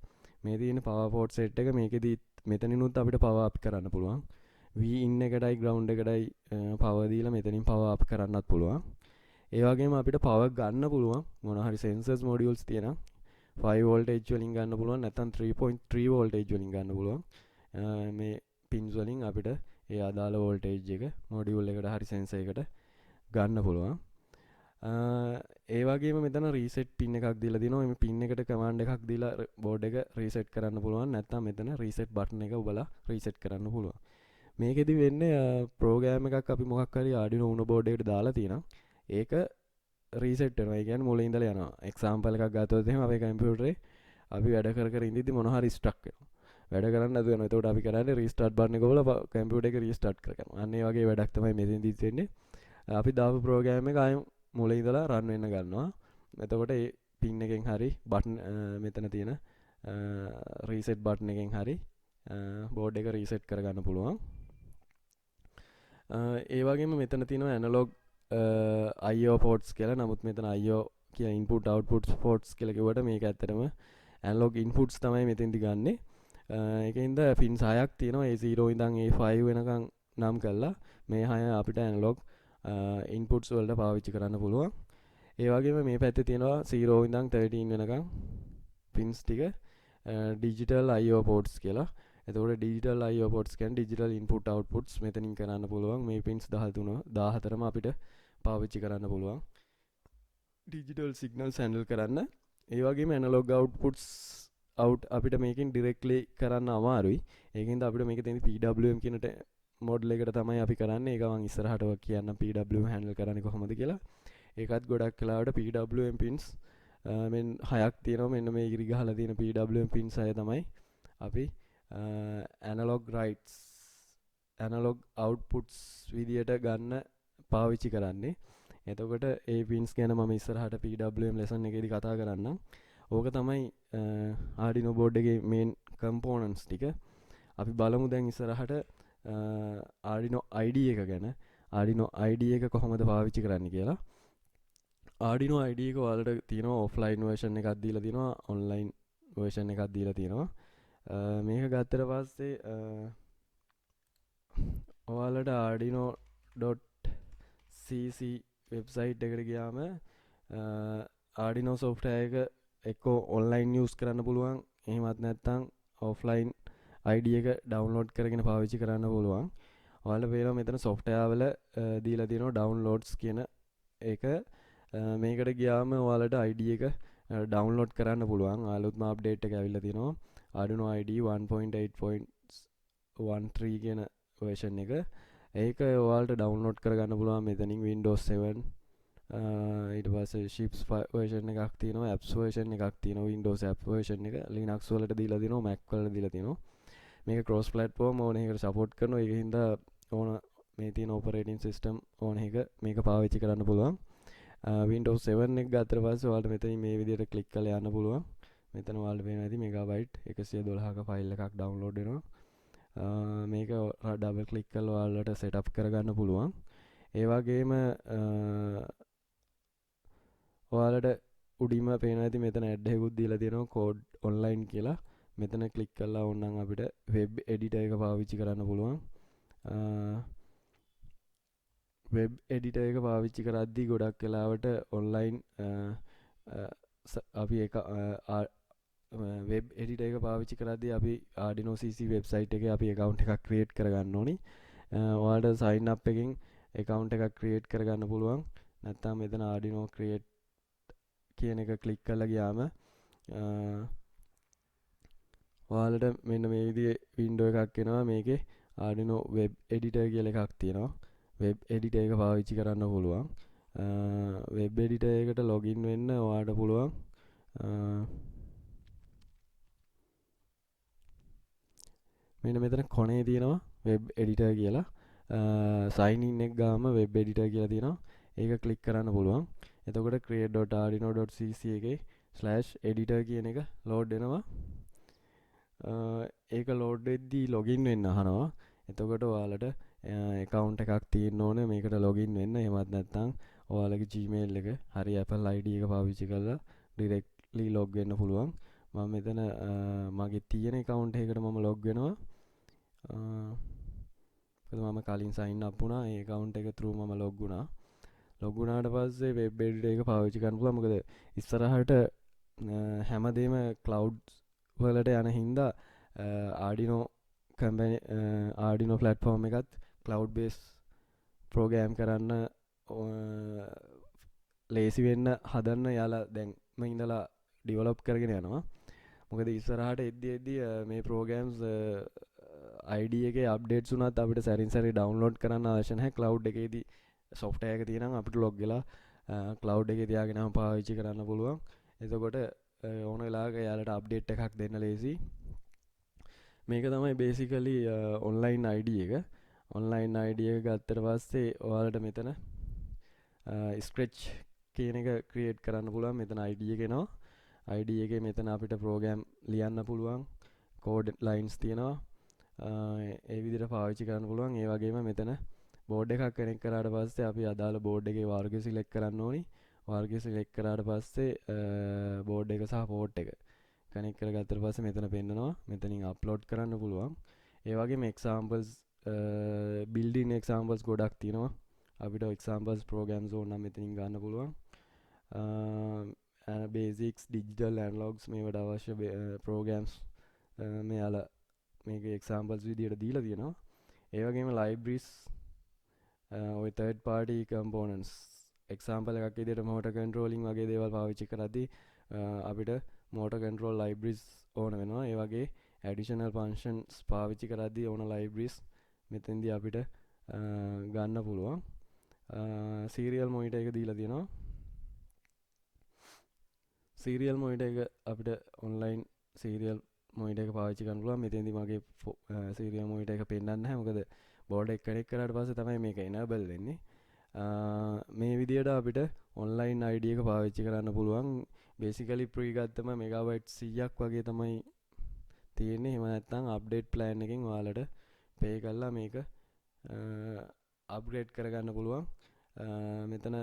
මේ තියෙන power port set එක මේකෙදි මෙතනිනුත් අපිට power up කරන්න පුළුවන්. V in එකටයි ground එකටයි power දීලා මෙතනින් power up කරන්නත් පුළුවන්. ඒ වගේම අපිට power ගන්න පුළුවන් මොන හරි sensors modules තියෙනවා. 5 voltage වලින් ගන්න පුළුවන් නැත්නම් 3.3 voltage වලින් ගන්න පුළුවන්. මේ pins වලින් අපිට ඒ අදාළ voltage එක module එකට හරි sensor එකට ගන්න පුළුවන්. ඒ වගේම මෙතන reset pin එකක් දීලා දිනවා. මේ pin එකට command එකක් දීලා board එක reset කරන්න පුළුවන්. නැත්නම් මෙතන reset button එක ඔබලා reset කරන්න පුළුවන්. මේකෙදි වෙන්නේ program එකක් අපි මොකක් හරි Arduino Uno board එකට දාලා තියෙනවා. ඒක reset වෙනවා. ඒ කියන්නේ මුලින් ඉඳලා යනවා. example එකක් ගත්තොත් එහෙම අපේ කම්පියුටරේ අපි වැඩ කර ඉඳිද්දි මොන හරි stuck වෙනවා. වැඩ කරන්න නැතුව යනවා. එතකොට අපි කරන්නේ restart button එක ඔබලා කම්පියුටර් එක restart කරගන්නවා. අන්න ඒ වගේ වැඩක් තමයි මෙතෙන්දි වෙන්නේ. අපි දාපු program එක ආයෙ මුලින් ඉඳලා run වෙන්න ගන්නවා. එතකොට ඒ pin එකෙන් හරි button මෙතන තියෙන reset button එකෙන් හරි board එක reset කරගන්න පුළුවන්. ඒ වගේම මෙතන තියෙනවා analog IO ports කියලා. නමුත් මෙතන IO කියන input output ports කියලා කිව්වට මේක ඇත්තටම analog inputs තමයි මෙතෙන්දි ගන්නෙ. ඒකින්ද pins 6ක් තියෙනවා. A0 ඉඳන් A5 වෙනකන් නම් කරලා මේ 6 අපිට analog inputs වලට පාවිච්චි කරන්න පුළුවන්. ඒ වගේම මේ පැත්තේ තියෙනවා 0 ඉඳන් 13 වෙනකන් pins ටික digital IO ports කියලා. එතකොට digital IO ports කියන්නේ digital input outputs මෙතනින් කරන්න පුළුවන්. මේ pins 13 14ම අපිට පාවිච්චි කරන්න පුළුවන් digital signals handle කරන්න. ඒ වගේම analog outputs out අපිට මේකෙන් directly කරන්න අමාරුයි. ඒකින්ද අපිට මේක තියෙන PWM කියන මොඩල් එකට තමයි අපි කරන්නේ. ඒක මම ඉස්සරහට කියන්නම් PWM handle කරන්නේ කොහොමද කියලා. ඒකත් ගොඩක් වෙලාවට PWM pins මෙන් 6ක් තියෙනවා. මෙන්න මේ ඉරි ගහලා තියෙන PWM pins 6 තමයි අපි analog rights analog outputs විදියට ගන්න පාවිච්චි කරන්නේ. එතකොට ඒ pins ගැන මම ඉස්සරහට PWM lesson එකේදී කතා කරන්නම්. ඕක තමයි Arduino board එකේ main components ටික. අපි බලමු දැන් ඉස්සරහට Arduino IDE එක ගැන. Arduino IDE එක කොහොමද පාවිච්චි කරන්නේ කියලා. Arduino IDE එක ඔයාලට තියෙනවා offline version එකක් දීලා තියෙනවා online version එකක් දීලා තියෙනවා. මේක ගත්තට පස්සේ ඔයාලට arduino.cc වෙබ්සයිට් එකට ගියාම Arduino software එක එක්කෝ online use කරන්න පුළුවන්. එහෙමත් නැත්නම් offline ID එක download කරගෙන පාවිච්චි කරන්න පුළුවන්. ඔයාලට පේනවා මෙතන software වල දීලා තියෙනවා downloads කියන එක. මේකට ගියාම ඔයාලට ID එක download කරන්න පුළුවන්. අලුත්ම update එක ඇවිල්ලා තියෙනවා. Arduino IDE 1.8.13 කියන version එක. ඒක ඔයාලට download කරගන්න පුළුවන් මෙතනින් Windows 7 ඊට පස්සේ Chips version එකක් තියෙනවා, apps version එකක් තියෙනවා, Windows app version එක, Linux වලට දීලා තියෙනවා, Mac වලට දීලා තියෙනවා. මේක cross platform ඕන එකකට support කරනවා. ඒකින් හින්දා ඕන මේ තියෙන operating system ඕන එක මේක පාවිච්චි කරන්න පුළුවන්. Windows 7 එක ගත්තට පස්සේ ඔයාලට මෙතනින් මේ විදිහට click කරලා යන්න පුළුවන්. මෙතන ඔයාලට පේනවා ඇති megabyte 112ක ෆයිල් එකක් download වෙනවා. මේක double click කරලා ඔයාලට setup කරගන්න පුළුවන්. ඒ වගේම ඔයාලට උඩින්ම පේනවා ඇති මෙතන ඇඩ් එකකුත් දීලා තියෙනවා code online කියලා. මෙතන click කරලා ඕනනම් අපිට web editor එක පාවිච්චි කරන්න පුළුවන්. වෙබ් එඩිටර් එක පාවිච්චි කරද්දී ගොඩක් වෙලාවට ඔන්ලයින් අපි එක වෙබ් එඩිටර් එක පාවිච්චි කරද්දී අපි Arduino CC වෙබ්සයිට් එකේ අපි account එකක් create කරගන්න ඕනි. ඔයාලට sign up එකකින් account එකක් create කරගන්න පුළුවන්. නැත්නම් මෙතන Arduino create කියන එක click කරලා ගියාම ඔයාලට මෙන්න මේ විදිහේ window එකක් එනවා. මේකේ Arduino web editor කියලා එකක් තියෙනවා. වෙබ් එඩිටර් එක පාවිච්චි කරන්න පුළුවන්. වෙබ් එඩිටර් එකට ලොගින් වෙන්න ඔයාලට පුළුවන් මෙන්න මෙතන කොනේ තියෙනවා වෙබ් එඩිටර් කියලා. sign in එක ගාම වෙබ් එඩිටර් කියලා තියෙනවා. ඒක ක්ලික් කරන්න පුළුවන්. එතකොට create.arduino.cc එකේ /editor කියන එක load වෙනවා. ඒක load වෙද්දී login වෙන්න අහනවා. එතකොට ඔයාලට account එකක් තියෙන්න ඕනේ මේකට login වෙන්න. එහෙමත් නැත්නම් ඔයාලගේ Gmail එක හරි Apple ID එක පාවිච්චි කරලා directly log වෙන්න පුළුවන්. මම මෙතන මගේ තියෙන account එකකට මම log වෙනවා. මම කලින් sign up වුණා. ඒ account එක through මම log වුණා. log වුණාට පස්සේ web editor එක පාවිච්චි කරන්න පුළුවන්. මොකද ඉස්සරහට හැමදේම cloud වලට යන හින්දා Arduino platform එකත් cloud based program කරන්න ලේසි වෙන්න හදන්න යාලා දැන්ම ඉඳලා develop කරගෙන යනවා. මොකද ඉස්සරහට එද්දි මේ programs ID එකේ updates උනත් අපිට සැරින් සැරේ download කරන්න අවශ්‍ය නැහැ. cloud එකේදී software එක තියෙනම් අපිට log වෙලා cloud එකේ තියාගෙනම පාවිච්චි කරන්න පුළුවන්. එතකොට ඕන වෙලාවක යාලට update එකක් දෙන්න ලේසි. මේක තමයි basically online ID එක. online ID එක ගත්තට පස්සේ ඔයාලට මෙතන scratch කියන එක create කරන්න පුළුවන්. මෙතන ID එක එනවා. ID එකේ මෙතන අපිට program ලියන්න පුළුවන්. code lines තියෙනවා. ඒ විදිහට පාවිච්චි කරන්න පුළුවන්. ඒ වගේම මෙතන board එකක් connect කරාට පස්සේ අපි අදාළ board එකේ වර්ගය select කරන්න ඕනි. වර්ගය select කරාට පස්සේ board එක සහ port එක connect කරගත්තට පස්සේ මෙතන පෙන්නනවා. මෙතනින් upload කරන්න පුළුවන්. ඒ වගේම examples built-in examples ගොඩක් තියෙනවා. අපිට examples programs ඕන නම් මෙතනින් ගන්න පුළුවන්. basics digital analogs මේවට අවශ්‍ය programs මෙයාලා මේකේ examples විදියට දීලා තියෙනවා. ඒ වගේම libraries ඔය third party components example එකක් විදියට motor controlling වගේ දේවල් පාවිච්චි කරද්දී අපිට motor control libraries ඕන වෙනවා. ඒ වගේ additional functions පාවිච්චි කරද්දී ඕන libraries මෙතෙන්දී අපිට ගන්න පුළුවන්. serial monitor එක දීලා තියෙනවා. serial monitor එක අපිට online serial monitor එක පාවිච්චි කරන්න පුළුවන්. මෙතෙන්දී මගේ serial monitor එක පෙන්නන්නේ නැහැ. මොකද board එක connect කරාට පස්සේ තමයි මේක enable වෙන්නේ. මේ විදියට අපිට online ID එක පාවිච්චි කරන්න පුළුවන්. basically pre ගත්තම megabyte 100ක් වගේ තමයි තියෙන්නේ. එහෙම නැත්නම් update plan එකෙන් ඔයාලට pay කරලා මේක upgrade කරගන්න පුළුවන්. මෙතන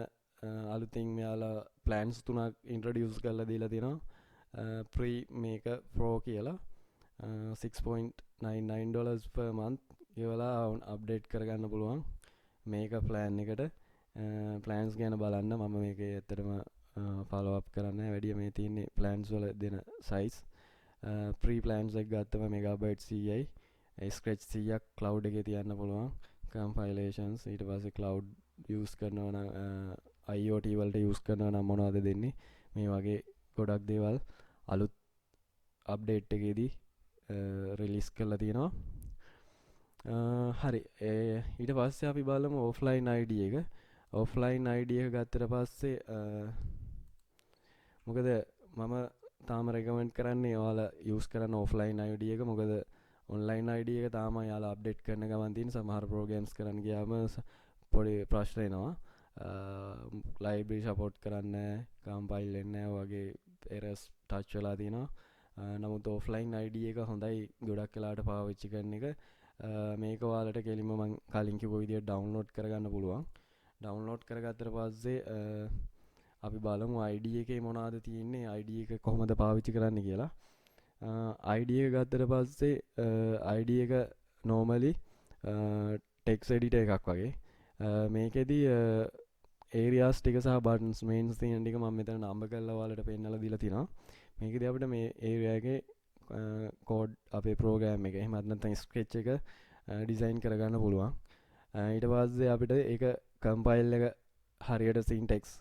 අලුතින් මෙයාලා ප්ලෑන්ස් 3ක් ඉන්ට්‍රොඩියුස් කරලා දීලා තියෙනවා ප්‍රී මේක ප්‍රෝ කියලා $6.99 per month ගෙවලා අප්ඩේට් කරගන්න පුළුවන් මේක ප්ලෑන් එකට ප්ලෑන්ස් ගැන බලන්න මම මේක ඇත්තටම ෆලෝ අප් කරන්න වැඩිය මේ තියෙන්නේ ප්ලෑන්ස් වල දෙන සයිස් ප්‍රී ප්ලෑන්ස් එක ගත්තම මෙගාබයිට් 100යි ස්ක්‍රැච් 100ක් ක්ලවුඩ් එකේ තියන්න පුළුවන් කම්පයිලේෂන්ස් ඊට පස්සේ ක්ලවුඩ් යූස් කරනවා නම් IoT වලට යූස් කරනවා නම් මොනවද දෙන්නේ මේ වගේ ගොඩක් දේවල් අලුත් අප්ඩේට් එකේදී රිලීස් කරලා තියෙනවා හරි ඊට පස්සේ අපි බලමු ඔෆ්ලයින් ID එක ඔෆ්ලයින් ID එක ගත්තට පස්සේ මොකද මම තාම රෙකමෙන්ඩ් කරන්නේ ඔයාලා යූස් කරන්න ඔෆ්ලයින් ID එක මොකද ඔන්ලයින් ID එක තාම යාලා අප්ඩේට් කරන ගමන් තියෙන සමහර ප්‍රෝග්‍රෑම්ස් කරන්න ගියාම පොඩි ප්‍රශ්න එනවා ලයිබ්‍රරි සපෝට් කරන්නේ නැහැ කම්පයිල් වෙන්නේ නැහැ වගේ එරර්ස් ටච් වෙලා තියෙනවා නමුත් ඔෆ්ලයින් ID එක හොඳයි ගොඩක් වෙලාවට පාවිච්චි කරන එක මේක ඔයාලට කෙලින්ම මම කලින් කිව්ව විදිහට ඩවුන්ලෝඩ් කරගන්න පුළුවන් ඩවුන්ලෝඩ් කරගත්තට පස්සේ අපි බලමු ID එකේ මොනවද තියෙන්නේ ID එක කොහොමද පාවිච්චි කරන්න කියලා ID එක ගත්තට පස්සේ ID එක normally text editor එකක් වගේ මේකෙදි areas ටික සහ buttons mains තියෙන ටික මම මෙතන නම්බර් කරලා ඔයාලට පෙන්නලා දීලා තිනවා මේකෙදි අපිට මේ area එකේ කෝඩ් අපේ ප්‍රෝග්‍රෑම් එක එහෙමත් නැත්නම් ස්ක්‍රැච් එක ඩිසයින් කරගන්න පුළුවන් ඊට පස්සේ අපිට ඒක කම්පයිල් එක හරියට සින්ටැක්ස්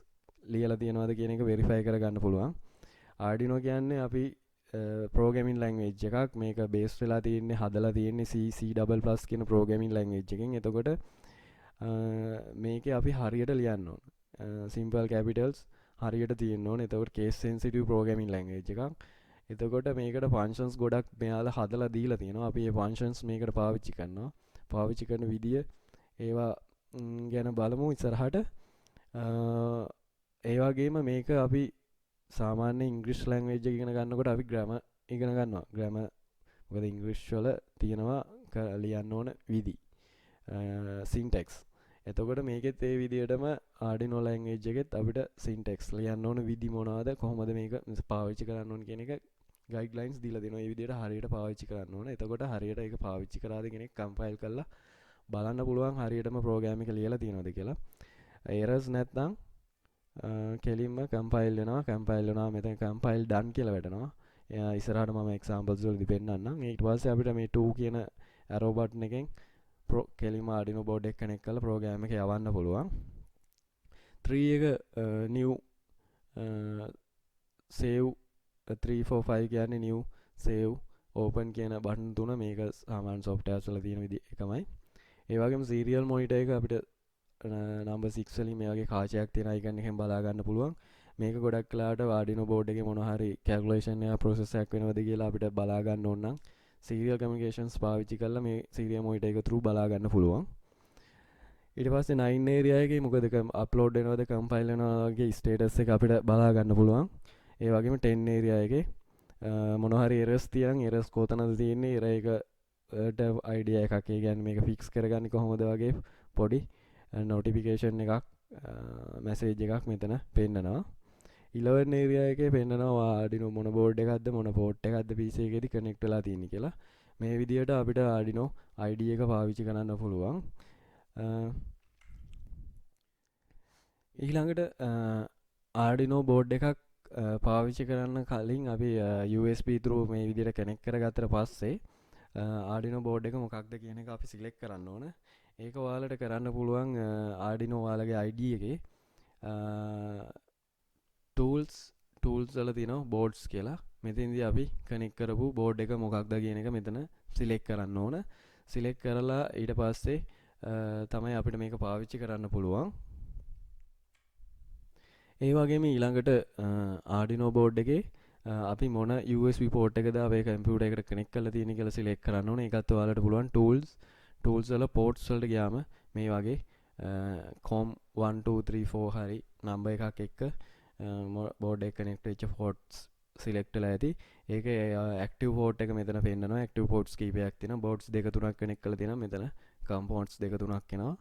ලියලා තියෙනවද කියන එක වෙරිෆයි කරගන්න පුළුවන් Arduino කියන්නේ අපි ප්‍රෝග්‍රෑමින් ලැන්ග්වේජ් එකක් මේක බේස් වෙලා තියෙන්නේ හදලා තියෙන්නේ C C++ කියන ප්‍රෝග්‍රෑමින් ලැන්ග්වේජ් එකෙන් එතකොට මේකේ අපි හරියට ලියන්න ඕන simple capitals හරියට තියෙන්න ඕන එතකොට case sensitive programming language එකක් එතකොට මේකට ෆන්ක්ෂන්ස් ගොඩක් මෙයාලා හදලා දීලා තියෙනවා. අපි මේ ෆන්ක්ෂන්ස් මේකට පාවිච්චි කරනවා. පාවිච්චි කරන විදිය ඒවා ගැන බලමු ඉස්සරහට. ඒ වගේම මේක අපි සාමාන්‍ය ඉංග්‍රීසි ලැන්ග්වේජ් එක ඉගෙන ගන්නකොට අපි ග්‍රැමර් ඉගෙන ගන්නවා. ග්‍රැමර් මොකද ඉංග්‍රීසි වල තියෙනවා ලියන්න ඕන විදි. සින්ටැක්ස්. එතකොට මේකෙත් ඒ විදිහටම Arduino language එකෙත් අපිට සින්ටැක්ස් ලියන්න ඕන විදි මොනවද කොහොමද මේක පාවිච්චි කරන්න ඕන කියන එක ගයිඩ්ලයින්ස් දීලා දෙනවා. මේ විදිහට හරියට පාවිච්චි කරන්න ඕන. එතකොට හරියට ඒක පාවිච්චි කරාද කෙනෙක් කම්පයිල් කරලා බලන්න පුළුවන් හරියටම ප්‍රෝග්‍රෑම් එක ලියලා තියෙනවද කියලා. errors නැත්නම් කෙලින්ම කම්පයිල් වෙනවා. කම්පයිල් වෙනවා මෙතන කම්පයිල් done කියලා වැටෙනවා. ඉස්සරහට මම examples වලදී පෙන්නන්නම්. ඊට පස්සේ අපිට මේ 2 කියන arrow button එකෙන් කෙලින්ම Arduino board එක කනෙක්ට් කරලා ප්‍රෝග්‍රෑම් එක යවන්න පුළුවන්. 3 එක new save 3 4 5 කියන්නේ new save open කියන බටන් තුන මේක සාමාන්‍ය softwares වල තියෙන විදිහ එකමයි. ඒ වගේම serial monitor එක අපිට number 6 වලින් මේ වගේ කාචයක් තියෙන icon එකෙන් බලා ගන්න පුළුවන්. මේක ගොඩක් වෙලාවට Arduino board එකේ මොන හරි calculation එක process එකක් වෙනවද කියලා අපිට බලා ගන්න ඕන නම් serial communications පාවිච්චි කරලා මේ serial monitor එක through බලා ගන්න පුළුවන්. ඊට පස්සේ 9 area එකේ මොකද අප්ලෝඩ් වෙනවද කම්පයිල් වෙනවද වගේ ස්ටේටස් එක අපිට බලා ගන්න පුළුවන්. ඒ වගේම 10 area එකේ මොන හරි errors තියන් errors කොතනද තියෙන්නේ error එකට idea එකක් ඒ කියන්නේ මේක fix කරගන්නේ කොහොමද වගේ පොඩි notification එකක් message එකක් මෙතන පෙන්නනවා. 11 area එකේ පෙන්නනවා Arduino මොන board එකක්ද මොන port එකක්ද PC එකේදී connect වෙලා තියෙන්නේ කියලා. මේ විදිහට අපිට Arduino ID එක පාවිච්චි කරන්න පුළුවන්. ඊළඟට Arduino board එකක් පාවිච්චි කරන්න කලින් අපි USB through මේ විදිහට connect කරගත්තට පස්සේ Arduino board එක මොකක්ද කියන එක අපි select කරන්න ඕන. ඒක ඔයාලට කරන්න පුළුවන් Arduino ඔයාලගේ ID එකේ tools වල තියෙනවා boards කියලා. මෙතෙන්දී අපි connect කරපු board එක මොකක්ද කියන එක මෙතන select කරන්න ඕන. select කරලා ඊට පස්සේ තමයි අපිට මේක පාවිච්චි කරන්න පුළුවන්. ඒ වගේම ඊළඟට Arduino board එකේ අපි මොන USB port එකද අපේ computer එකට connect කරලා තියෙන්නේ කියලා select කරන්න ඕනේ. ඒකත් ඔයාලට පුළුවන් tools වල ports වලට ගියාම මේ වගේ com 1 2 3 4 හරි number එකක් එක්ක board එක connect වෙච්ච ports select වෙලා ඇති. ඒකේ active port එක මෙතන පෙන්නනවා. active ports කීපයක් තියෙනවා. boards දෙක තුනක් connect කරලා තියෙනවා. මෙතන components දෙක තුනක් එනවා.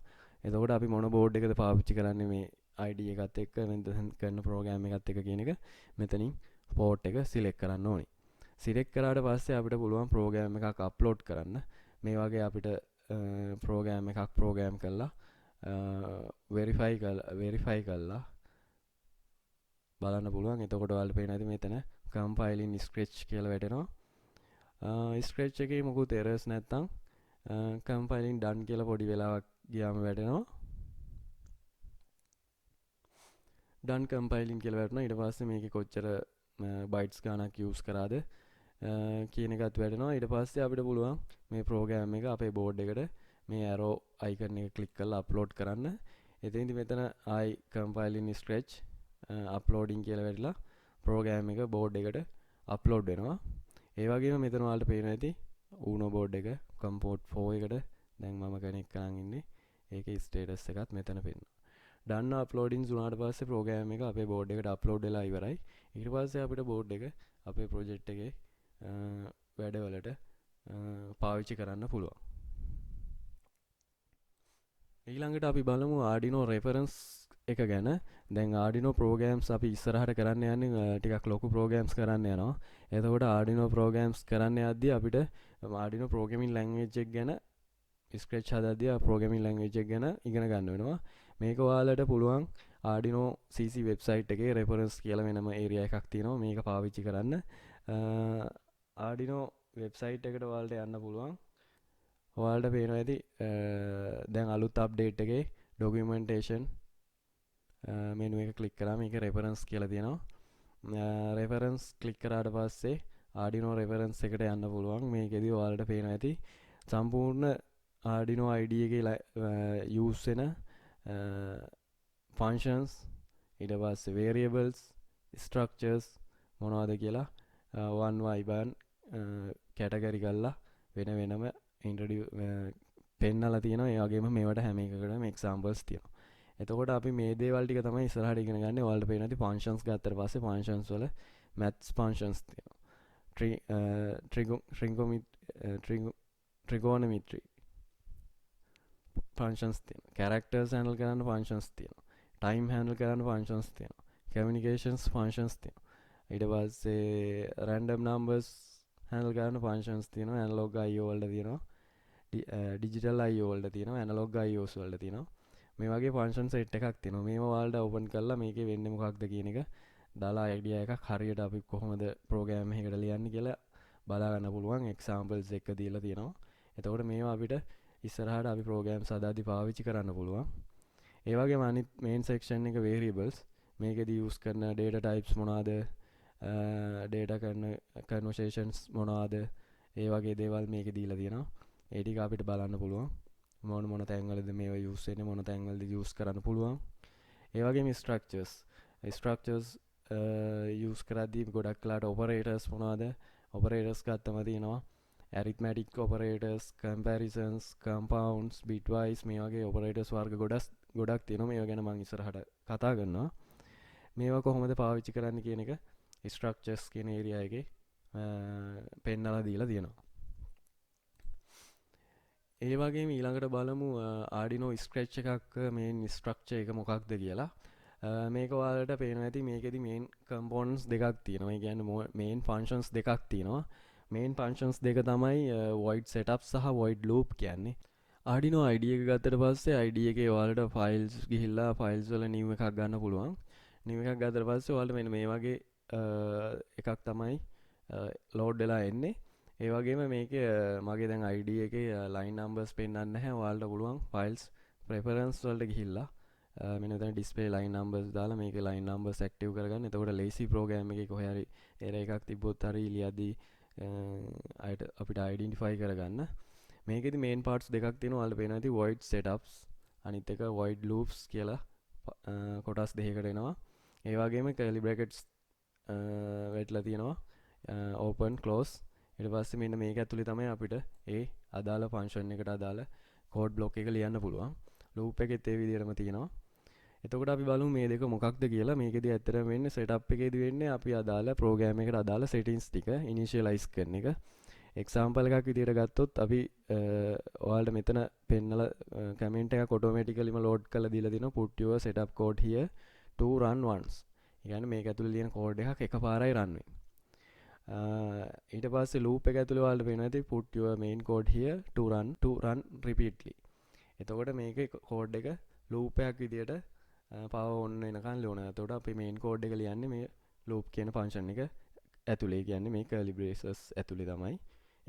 එතකොට අපි මොන board එකද පාවිච්චි කරන්නේ මේ ID එකත් එක්ක මෙතන කරන ප්‍රෝග්‍රෑම් එකත් එක්ක කියන එක මෙතනින් පෝට් එක සිලෙක්ට් කරන්න ඕනි. සිලෙක්ට් කරාට පස්සේ අපිට පුළුවන් ප්‍රෝග්‍රෑම් එකක් අප්ලෝඩ් කරන්න. මේ වගේ අපිට ප්‍රෝග්‍රෑම් එකක් ප්‍රෝග්‍රෑම් කරලා වෙරිෆයි කරලා බලන්න පුළුවන්. එතකොට ඔයාලට පේන ඇති මෙතන කම්පයිලින් ස්ක්‍රැච් කියලා වැටෙනවා. ස්ක්‍රැච් එකේ මොකුත් එරර්ස් නැත්තම් කම්පයිලින් ඩන් කියලා පොඩි වෙලාවක් ගියාම වැටෙනවා. ඩන් කම්පයිලින් කියලා වැටෙනවා. ඊට පස්සේ මේකේ කොච්චර බයිට්ස් ගානක් යූස් කරාද කියන එකත් වැටෙනවා. ඊට පස්සේ අපිට පුළුවන් මේ ප්‍රෝග්‍රෑම් එක අපේ බෝඩ් එකට මේ ඇරෝ අයිකන් එක ක්ලික් කරලා අප්ලෝඩ් කරන්න. එතෙන්දි මෙතන I compiling scratch uploading කියලා වැටිලා ප්‍රෝග්‍රෑම් එක බෝඩ් එකට අප්ලෝඩ් වෙනවා. ඒ වගේම මෙතන ඔයාලට පේනවා ඇති Uno බෝඩ් එක Comport 4 එකට දැන් මම කනෙක්ට් කරන් ඉන්නේ. ඒකේ ස්ටේටස් එකත් මෙතන පෙන්නනවා. done uploading වුණාට පස්සේ ප්‍රෝග්‍රෑම් එක අපේ බෝඩ් එකට අප්ලෝඩ් වෙලා ඉවරයි. ඊට පස්සේ අපිට බෝඩ් එක අපේ ප්‍රොජෙක්ට් එකේ වැඩවලට පාවිච්චි කරන්න පුළුවන්. ඊළඟට අපි බලමු Arduino reference එක ගැන. දැන් Arduino programs අපි ඉස්සරහට කරන්න යන්නේ ටිකක් ලොකු programs කරන්න යනවා. එතකොට Arduino programs කරන්න යද්දී අපිට Arduino programming language එක ගැන scratch හදද්දී programming language එක ගැන ඉගෙන ගන්න වෙනවා. මේක ඔයාලට පුළුවන් Arduino CC website එකේ reference කියලා වෙනම area එකක් තියෙනවා. මේක පාවිච්චි කරන්න. Arduino website එකට ඔයාලට යන්න පුළුවන්. ඔයාලට පේනවා ඇති දැන් අලුත් අප්ඩේට් එකේ documentation menu එක ක්ලික් කරාම මේක reference කියලා තියෙනවා. reference ක්ලික් කරාට පස්සේ Arduino reference එකට යන්න පුළුවන්. මේකෙදි ඔයාලට පේනවා ඇති සම්පූර්ණ Arduino IDE එකේ use වෙන functions ඊට පස්සේ variables structures මොනවද කියලා one by one category කරලා වෙන වෙනම පෙන්නලා තියෙනවා. ඒ වගේම මේවට හැම එකකටම examples තියෙනවා. එතකොට අපි මේ දේවල් ටික තමයි ඉස්සරහට ඉගෙන ගන්න. ඔයාලට පේන ඇති functions ගත්තට පස්සේ functions වල maths functions තියෙනවා. trigonometry functions තියෙනවා. characters handle කරන්න functions තියෙනවා. time handle කරන්න functions තියෙනවා. communications functions තියෙනවා. ඊට පස්සේ random numbers handle කරන්න functions තියෙනවා. analog IO වලට තියෙනවා. digital IO වලට තියෙනවා. analog IOs වලට තියෙනවා. මේ වගේ function set එකක් තියෙනවා. මේව ඔයාලට open කරලා මේකේ වෙන්නේ මොකක්ද කියන එක දාලා idea එකක් හරියට අපි කොහොමද program එකකට ලියන්නේ කියලා බලා ගන්න පුළුවන්. examples එක දීලා තියෙනවා. එතකොට මේවා අපිට ඉස්සරහට අපි programs හදාදී පාවිච්චි කරන්න පුළුවන්. ඒ වගේම අනිත් main section එක variables. මේකෙදී use කරන data types මොනවාද? data conversations මොනවාද? ඒ වගේ දේවල් මේකේ දීලා තියෙනවා. ඒ ටික අපිට බලන්න පුළුවන්. මොන තැන්වලද මේවා use වෙන්නේ, මොන තැන්වලද use කරන්න පුළුවන්. ඒ වගේම structures use කරද්දී ගොඩක් වෙලාට operators මොනවාද? operators ගත්තම තියෙනවා. arithmetic operators, comparisons, compounds, bitwise මේ වගේ operators වර්ග ගොඩක් තියෙනවා. මේවා ගැන මම ඉස්සරහට කතා කරනවා. මේවා කොහොමද පාවිච්චි කරන්න කියන එක structures කියන area එකේ පෙන්නලා දීලා තියෙනවා. ඒ වගේම ඊළඟට බලමු Arduino scratch එකක් main structure එක මොකක්ද කියලා. මේක ඔයාලට පේනවා ඇති මේකෙදි main components දෙකක් තියෙනවා. ඒ කියන්නේ main functions දෙකක් තියෙනවා. main functions දෙක තමයි void setup සහ void loop කියන්නේ. Arduino IDE එක ගත්තට පස්සේ IDE එකේ ඔයාලට files ගිහිල්ලා files වල new එකක් ගන්න පුළුවන්. new එකක් ගත්තට පස්සේ ඔයාලට මෙන්න මේ වගේ එකක් තමයි load වෙලා එන්නේ. ඒ වගේම මේකේ මගේ දැන් IDE එකේ line numbers පෙන්වන්නේ නැහැ. ඔයාලට පුළුවන් files preference වලට ගිහිල්ලා මෙන්න මෙතන display line numbers දාලා මේකේ line numbers active කරගන්න. එතකොට lazy program එකේ කොහේ හරි error එකක් තිබ්බොත් හරි ලියද්දී අපිට identify කරගන්න. මේකෙදි main parts දෙකක් තියෙනවා. ඔයාලට පේනවා ඇති void setups අනිත් එක void loops කියලා කොටස් දෙකකට එනවා. ඒ වගේම curly brackets වැටලා තියෙනවා. open close ඊට පස්සේ මෙන්න මේක ඇතුලේ තමයි අපිට ඒ අදාළ ෆන්ක්ෂන් එකට අදාළ කෝඩ් බ්ලොක් එක ලියන්න පුළුවන්. ලූප් එකෙත් ඒ විදිහටම තියෙනවා. එතකොට අපි බලමු මේ දෙක මොකක්ද කියලා. මේකෙදි ඇත්තටම වෙන්නේ setup එකේදී වෙන්නේ අපි අදාළ program එකට අදාළ settings ටික initialize කරන එක. එක්සාම්පල් එකක් විදිහට ගත්තොත් අපි ඔයාලට මෙතන පෙන්නලා කමෙන්ට් එකක් ඔටෝමැටිකලිම ලෝඩ් කරලා දීලා තිනවා put your setup code here to run once. ඒ කියන්නේ මේක ඇතුලේ තියෙන කෝඩ් එකක් එකපාරයි run වෙන්නේ. ඊට පස්සේ loop එක ඇතුලේ ඔයාලට පේනවා ඇති put your main code here to run repeatedly. එතකොට මේකේ කෝඩ් එක loop එකක් විදිහට power on වෙනකන් ලියනවා. එතකොට අපි main code එක ලියන්නේ මේ loop කියන function එක ඇතුලේ. කියන්නේ මේ curly braces ඇතුලේ තමයි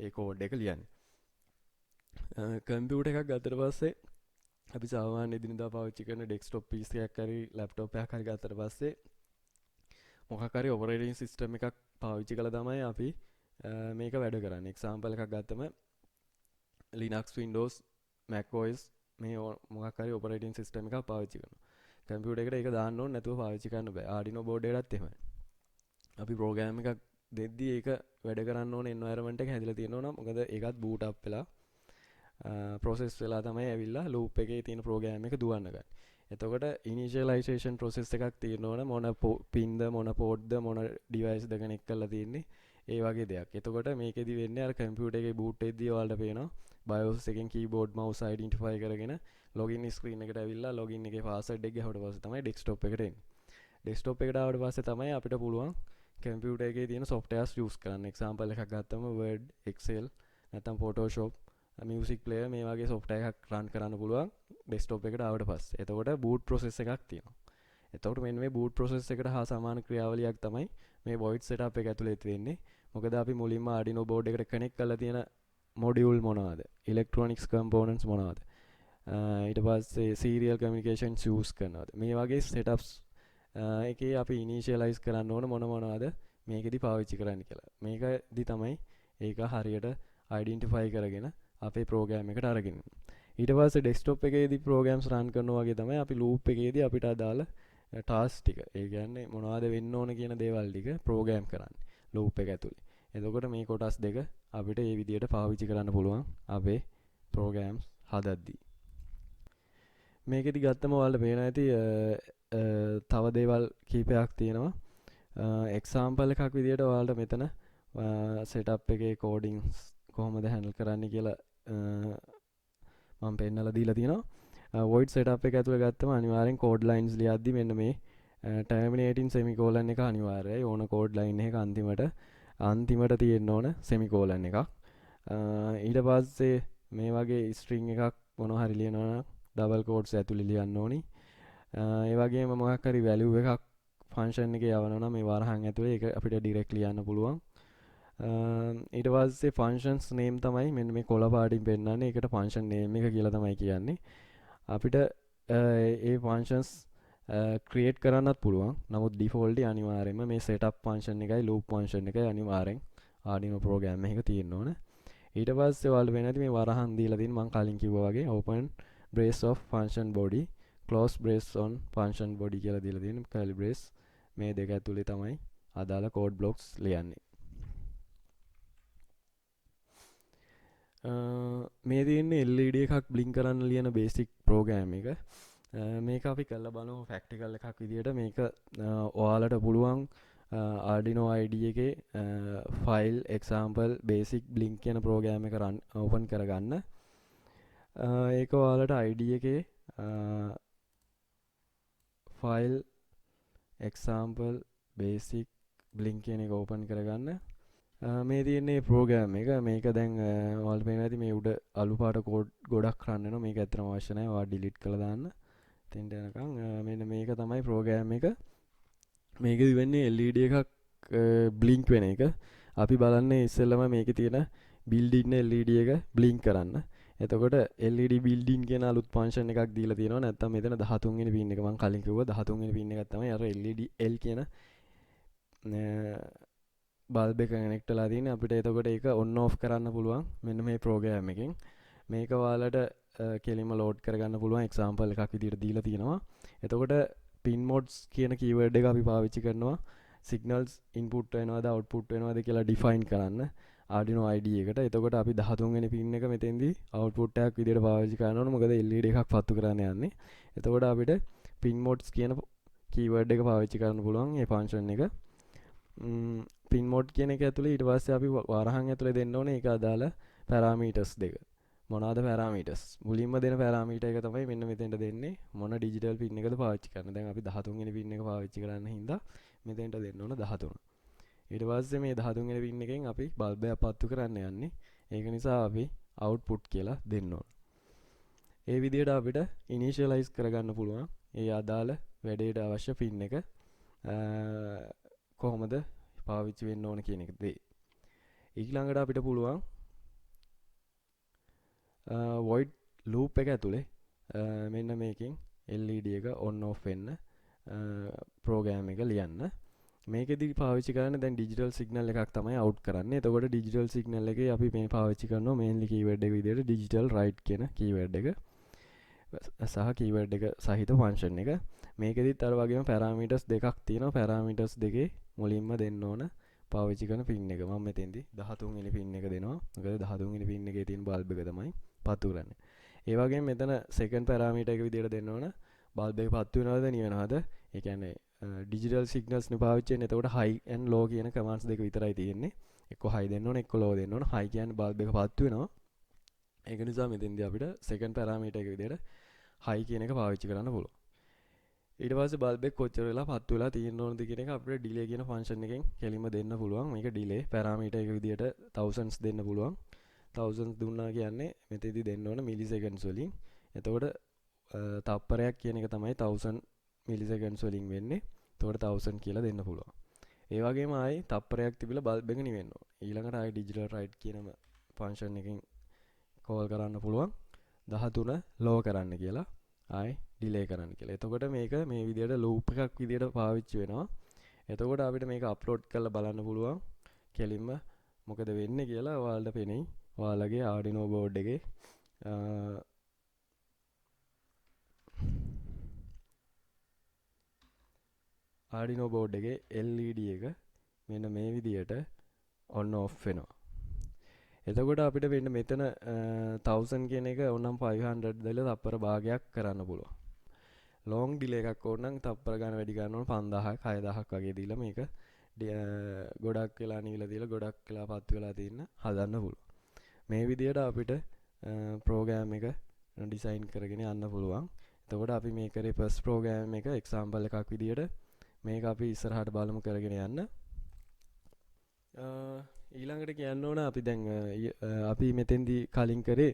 ඒ කෝඩ් එක ලියන්නේ. කම්පියුටර් එකක් ගත්තට පස්සේ අපි සාමාන්‍ය එදිනදා පාවිච්චි කරන ඩෙස්ක්ටොප් PC එකක් හරි ලැප්ටොප් එකක් හරි ගත්තට පස්සේ මොකක් හරි ඔපරේටින් සිස්ටම් එකක් පාවිච්චි කළා තමයි අපි මේක වැඩ කරන්නේ. එක්සැම්පල් එකක් ගත්තම Linux, Windows, Mac OS මේ මොකක් හරි ඔපරේටින් සිස්ටම් එකක් පාවිච්චි කරනවා. කම්පියුටර් එකට ඒක දාන්න ඕනේ නැතුව පාවිච්චි කරන්න බෑ. Arduino board එකටත් එහෙමයි. අපි ප්‍රෝග්‍රෑම් එකක් දෙද්දී ඒක වැඩ කරන්න ඕනේ එන්වයරන්මන්ට් එක හැදිලා තියෙනවා නම් මොකද ඒකත් boot up වෙලා process වෙලා තමයි ඇවිල්ලා loop එකේ තියෙන ප්‍රෝග්‍රෑම් එක දුවන්න ගන්නේ. එතකොට initialization process එකක් තියෙනවනේ මොන pin ද මොන port ද මොන device ද කනෙක්ට් කරලා තියෙන්නේ ඒ වගේ දෙයක්. එතකොට මේකෙදි වෙන්නේ අර කම්පියුටර් එකේ boot වෙද්දී ඔයාලට පේනවා BIOS එකෙන් keyboard mouse identify කරගෙන login screen එකට ඇවිල්ලා login එකේ password එක ගහුවට පස්සේ තමයි desktop එකට එන්නේ. desktop එකට ආවට පස්සේ තමයි අපිට පුළුවන් කම්පියුටර් එකේ තියෙන softwares use කරන්න. example එකක් ගත්තම Word, Excel නැත්නම් Photoshop, music player මේ වගේ software එකක් run කරන්න පුළුවන් desktop එකට ආවට පස්සේ. එතකොට boot process එකක් තියෙනවා. එතකොට මෙන්න මේ boot process එකට හා සමාන ක්‍රියාවලියක් තමයි මේ void setup එක ඇතුළේ වෙන්නේ. මොකද අපි මුලින්ම Arduino board එකට connect කරලා තියෙන module මොනවද? electronics components මොනවද? ඊට පස්සේ serial communication use කරනවද? මේ වගේ setups එකේ අපි initialize කරන්න ඕන මොනවද මේකෙදි පාවිච්චි කරන්න කියලා. මේකදි තමයි ඒක හරියට identify කරගෙන අපේ program එකට අරගෙන. ඊට පස්සේ desktop එකේදී programs run කරනවා වගේ තමයි අපි loop එකේදී අපිට අදාළ task ටික. ඒ කියන්නේ මොනවද වෙන්න ඕන කියන දේවල් ටික program කරන්නේ loop එක ඇතුලේ. එතකොට මේ කොටස් දෙක අපිට මේ විදිහට පාවිච්චි කරන්න පුළුවන් අපේ programs හදද්දී. මේකෙදි ගත්තම ඔයාලට පේනවා ඇති තව දේවල් කීපයක් තියෙනවා. example එකක් විදිහට ඔයාලට මෙතන setup එකේ codings කොහොමද handle කරන්න කියලා මම පෙන්නලා දීලා තියෙනවා. void setup එක ඇතුලේ ගත්තම අනිවාර්යෙන් code lines ලියද්දි මෙන්න මේ terminating semicolon එක අනිවාර්යයි. ඕන code line එකක අන්තිමට තියෙන්න ඕන semicolon එකක්. ඊට පස්සේ මේ වගේ string එකක් මොනවා හරි ලියනවා නම් double quotes ඇතුලේ ලියන්න ඕනි. ඒ වගේම මොකක් හරි value එකක් function එකේ යවනවා නම් මේ වරහන් ඇතුලේ ඒක අපිට direct ලියන්න පුළුවන්. ඊට පස්සේ functions name තමයි මෙන්න මේ කොළ පාටින් පෙන්නන්නේ. ඒකට function name එක කියලා තමයි කියන්නේ. අපිට ඒ functions create කරන්නත් පුළුවන්. නමුත් default අනිවාර්යයෙන්ම මේ setup function එකයි loop function එකයි අනිවාර්යෙන් Arduino program එකක තියෙන්න ඕන. ඊට පස්සේ ඔයාලට වෙන්නේ නැති මේ වරහන් දීලා තියෙන මම කලින් කිව්වා වගේ open brace of function body, close brace on function body කියලා දීලා තියෙන curly brace මේ දෙක ඇතුලේ තමයි අදාළ code blocks ලියන්නේ. මේ තියෙන්නේ LED එකක් blink කරන්න ලියන basic program එක. මේක අපි කරලා බලමු practical එකක් විදියට. මේක ඔයාලට පුළුවන් Arduino IDE එකේ file example basic blink කියන program එක open කරගන්න. ඒක ඔයාලට IDE එකේ file example basic blink කියන එක open කරගන්න. මේ තියෙන්නේ program එක. මේක දැන් ඔයාලට පේනවා ඇති මේ උඩ අලු පාට code ගොඩක් run වෙනවා. මේක ඇත්තටම අවශ්‍ය නැහැ. ඔයා delete කරලා දාන්න. තෙන්ට යනකම් මෙන්න මේක තමයි program එක. මේකෙදි වෙන්නේ LED එකක් blink වෙන එක. අපි බලන්නේ ඉස්සෙල්ලම මේකේ තියෙන built in LED එක blink කරන්න. එතකොට LED built in කියන අලුත් function එකක් දීලා තියෙනවා. නැත්නම් මෙතන 13 වෙනි pin එක මම කලින් කිව්වා 13 වෙනි pin එකක් තමයි අර LED L කියන බල්බ් එක කනෙක්ට් වෙලා තියෙන්නේ. අපිට එතකොට ඒක on off කරන්න පුළුවන් මෙන්න මේ program එකෙන්. මේක ඔයාලට කෙලින්ම load කරගන්න පුළුවන් example එකක් විදිහට දීලා තියෙනවා. එතකොට pin modes කියන keyword එක අපි පාවිච්චි කරනවා signals input වෙනවද output වෙනවද කියලා define කරන්න Arduino IDE එකට. එතකොට අපි 13 වෙනි pin එක මෙතෙන්දී output එකක් විදිහට පාවිච්චි කරනවා මොකද LED එකක් පත්තු කරන්න යන්නේ. එතකොට අපිට pin modes කියන keyword එක පාවිච්චි කරන්න පුළුවන් මේ function එක. පින් මෝඩ් කියන එක ඇතුලේ ඊට පස්සේ අපි වරහන් ඇතුලේ දෙන්න ඕනේ ඒක අදාළ පැරාමීටර්ස් දෙක. මොනවාද පැරාමීටර්ස්? මුලින්ම දෙන පැරාමීටර් එක තමයි මෙන්න මෙතෙන්ට දෙන්නේ මොන ඩිජිටල් පින් එකද පාවිච්චි කරන්න. දැන් අපි 13 වෙනි පින් එක පාවිච්චි කරන්න හින්දා මෙතෙන්ට දෙන්න ඕන 13. ඊට පස්සේ මේ 13 වෙනි පින් එකෙන් අපි බල්බ් එක පත්තු කරන්න යන්නේ. ඒක නිසා අපි output කියලා දෙන්න ඕන. ඒ විදිහට අපිට initialize කරගන්න පුළුවන් ඒ අදාළ වැඩේට අවශ්‍ය පින් එක කොහොමද පාවිච්චි වෙන්න ඕන කියන එක දේ. ඊළඟට අපිට පුළුවන් void loop එක ඇතුලේ මෙන්න මේකෙන් LED එක on off වෙන්න program එක ලියන්න. මේකෙදි පාවිච්චි කරන්නේ දැන් digital signal එකක් තමයි out කරන්නේ. එතකොට digital signal එකේ අපි මේ පාවිච්චි කරනවා mainly keyword එක විදිහට digital write කියන keyword එක සහ keyword එක සහිත function එක. මේකෙදිත් අර වගේම parameters දෙකක් තියෙනවා. parameters දෙකේ මුලින්ම දෙන්න ඕන පාවිච්චි කරන pin එක. මම මෙතෙන්දි 13 වෙනි pin එක දෙනවා. මොකද 13 වෙනි pin එකේ තියෙන bulb එක තමයි පත්තු කරන්නේ. ඒ වගේම මෙතන second parameter එක විදිහට දෙන්න ඕන bulb එක පත්තු වෙනවද නිවනවද? ඒ කියන්නේ digital signals නේ පාවිච්චි වෙන්නේ. එතකොට high and low කියන commands දෙක විතරයි තියෙන්නේ. එක්ක high දෙන්න ඕන එක්ක low දෙන්න ඕන. high කියන්නේ bulb එක පත්තු වෙනවා. ඒක නිසා මෙතෙන්දී අපිට second parameter එක විදිහට high කියන එක පාවිච්චි කරන්න පුළුවන්. ඊට පස්සේ bulb එක කොච්චර වෙලා පත්තු වෙලා තියෙන්න ඕනද කියන එක අපිට delay කියන function එකෙන් කෙලින්ම දෙන්න පුළුවන්. මේක delay parameter එක විදිහට thousands දෙන්න පුළුවන්. thousands දුන්නා කියන්නේ මෙතෙන්දී දෙන්න ඕන milliseconds වලින්. එතකොට තප්පරයක් කියන එක තමයි 1000 milliseconds වලින් වෙන්නේ. එතකොට 1000 කියලා දෙන්න පුළුවන්. ඒ වගේම ආයි තප්පරයක් තිබිලා bulb එක නිවෙන්න ඕන. ඊළඟට ආයි digital write කියනම function එකෙන් call කරන්න පුළුවන් 13 low කරන්න කියලා. ආයි delay කරන්න කියලා. එතකොට මේක මේ විදිහට loop එකක් විදිහට පාවිච්චි වෙනවා. එතකොට අපිට මේක අප්ලෝඩ් කරලා බලන්න පුළුවන්. කෙලින්ම මොකද වෙන්නේ කියලා ඔයාලට පෙනෙයි. ඔයාලගේ Arduino board එකේ Arduino board එකේ LED එක මෙන්න මේ විදිහට on off වෙනවා. එතකොට අපිට වෙන්න මෙතන 1000 කියන එක ඕනම් 500 දාලා තප්පර භාගයක් කරන්න පුළුවන්. long delay එකක් ඕන නම් තප්පර ගන්න වැඩි ගන්න ඕන 5000ක් 6000ක් වගේ දීලා මේක ගොඩක් වෙලා නිවිලා දීලා ගොඩක් වෙලා පත් වෙලා තියෙන හදන්න පුළුවන්. මේ විදිහට අපිට program එක design කරගෙන යන්න පුළුවන්. එතකොට අපි මේ කරේ first program එක example එකක් විදිහට මේක අපි ඉස්සරහට බලමු කරගෙන යන්න. ඊළඟට කියන්න ඕන අපි දැන් අපි මෙතෙන්දී කලින් කරේ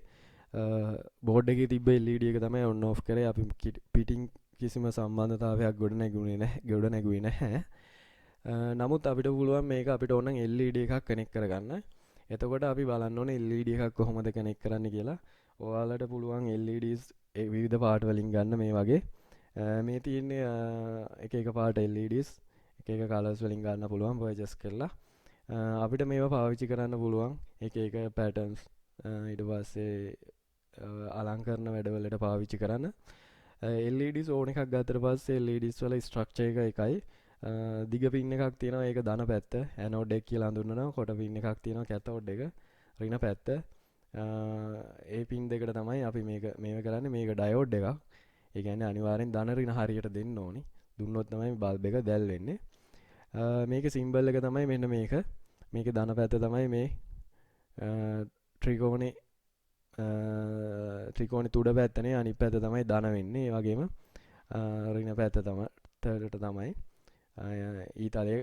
බෝඩ් එකේ තිබ්බ LED එක තමයි on off කරේ. අපි පිටින් කිසිම සම්බන්ධතාවයක් ගොඩ නැගුවේ නැහැ. නමුත් අපිට පුළුවන් මේක අපිට ඕන නම් LED එකක් කනෙක්ට් කරගන්න. එතකොට අපි බලන්න ඕනේ LED එකක් කොහොමද කනෙක්ට් කරන්න කියලා. ඔයාලට පුළුවන් LEDs විවිධ පාට වලින් ගන්න මේ වගේ. මේ තියෙන්නේ එක එක පාට LEDs එක එක කලර්ස් වලින් ගන්න පුළුවන් purchase කරලා. අපිට මේවා පාවිච්චි කරන්න පුළුවන් එක එක patterns ඊට පස්සේ අලංකරණ වැඩවලට පාවිච්චි කරන්න. LEDs ඕන එකක් ගත්තට පස්සේ LEDs වල structure එක එකයි. දිග පින් එකක් තියෙනවා ඒක ධන පැත්ත anode එක කියලා හඳුන්වනවා. කොට පින් එකක් තියෙනවා cathode එක ඍණ පැත්ත. ඒ පින් දෙකට තමයි අපි මේක කරන්නේ. මේක diode එකක්. ඒ කියන්නේ අනිවාර්යෙන් ධන ඍණ හරියට දෙන්න ඕනි. දුන්නොත් තමයි බල්බ් එක දැල් වෙන්නේ. මේකේ සිම්බල් එක තමයි මෙන්න මේක. මේකේ ධන පැත්ත තමයි මේ ත්‍රිකෝණේ තුඩ පැත්තනේ අනිත් පැත්ත තමයි ධන වෙන්නේ. ඒ වගේම ඍණ පැත්ත තමයි ඊතලයේ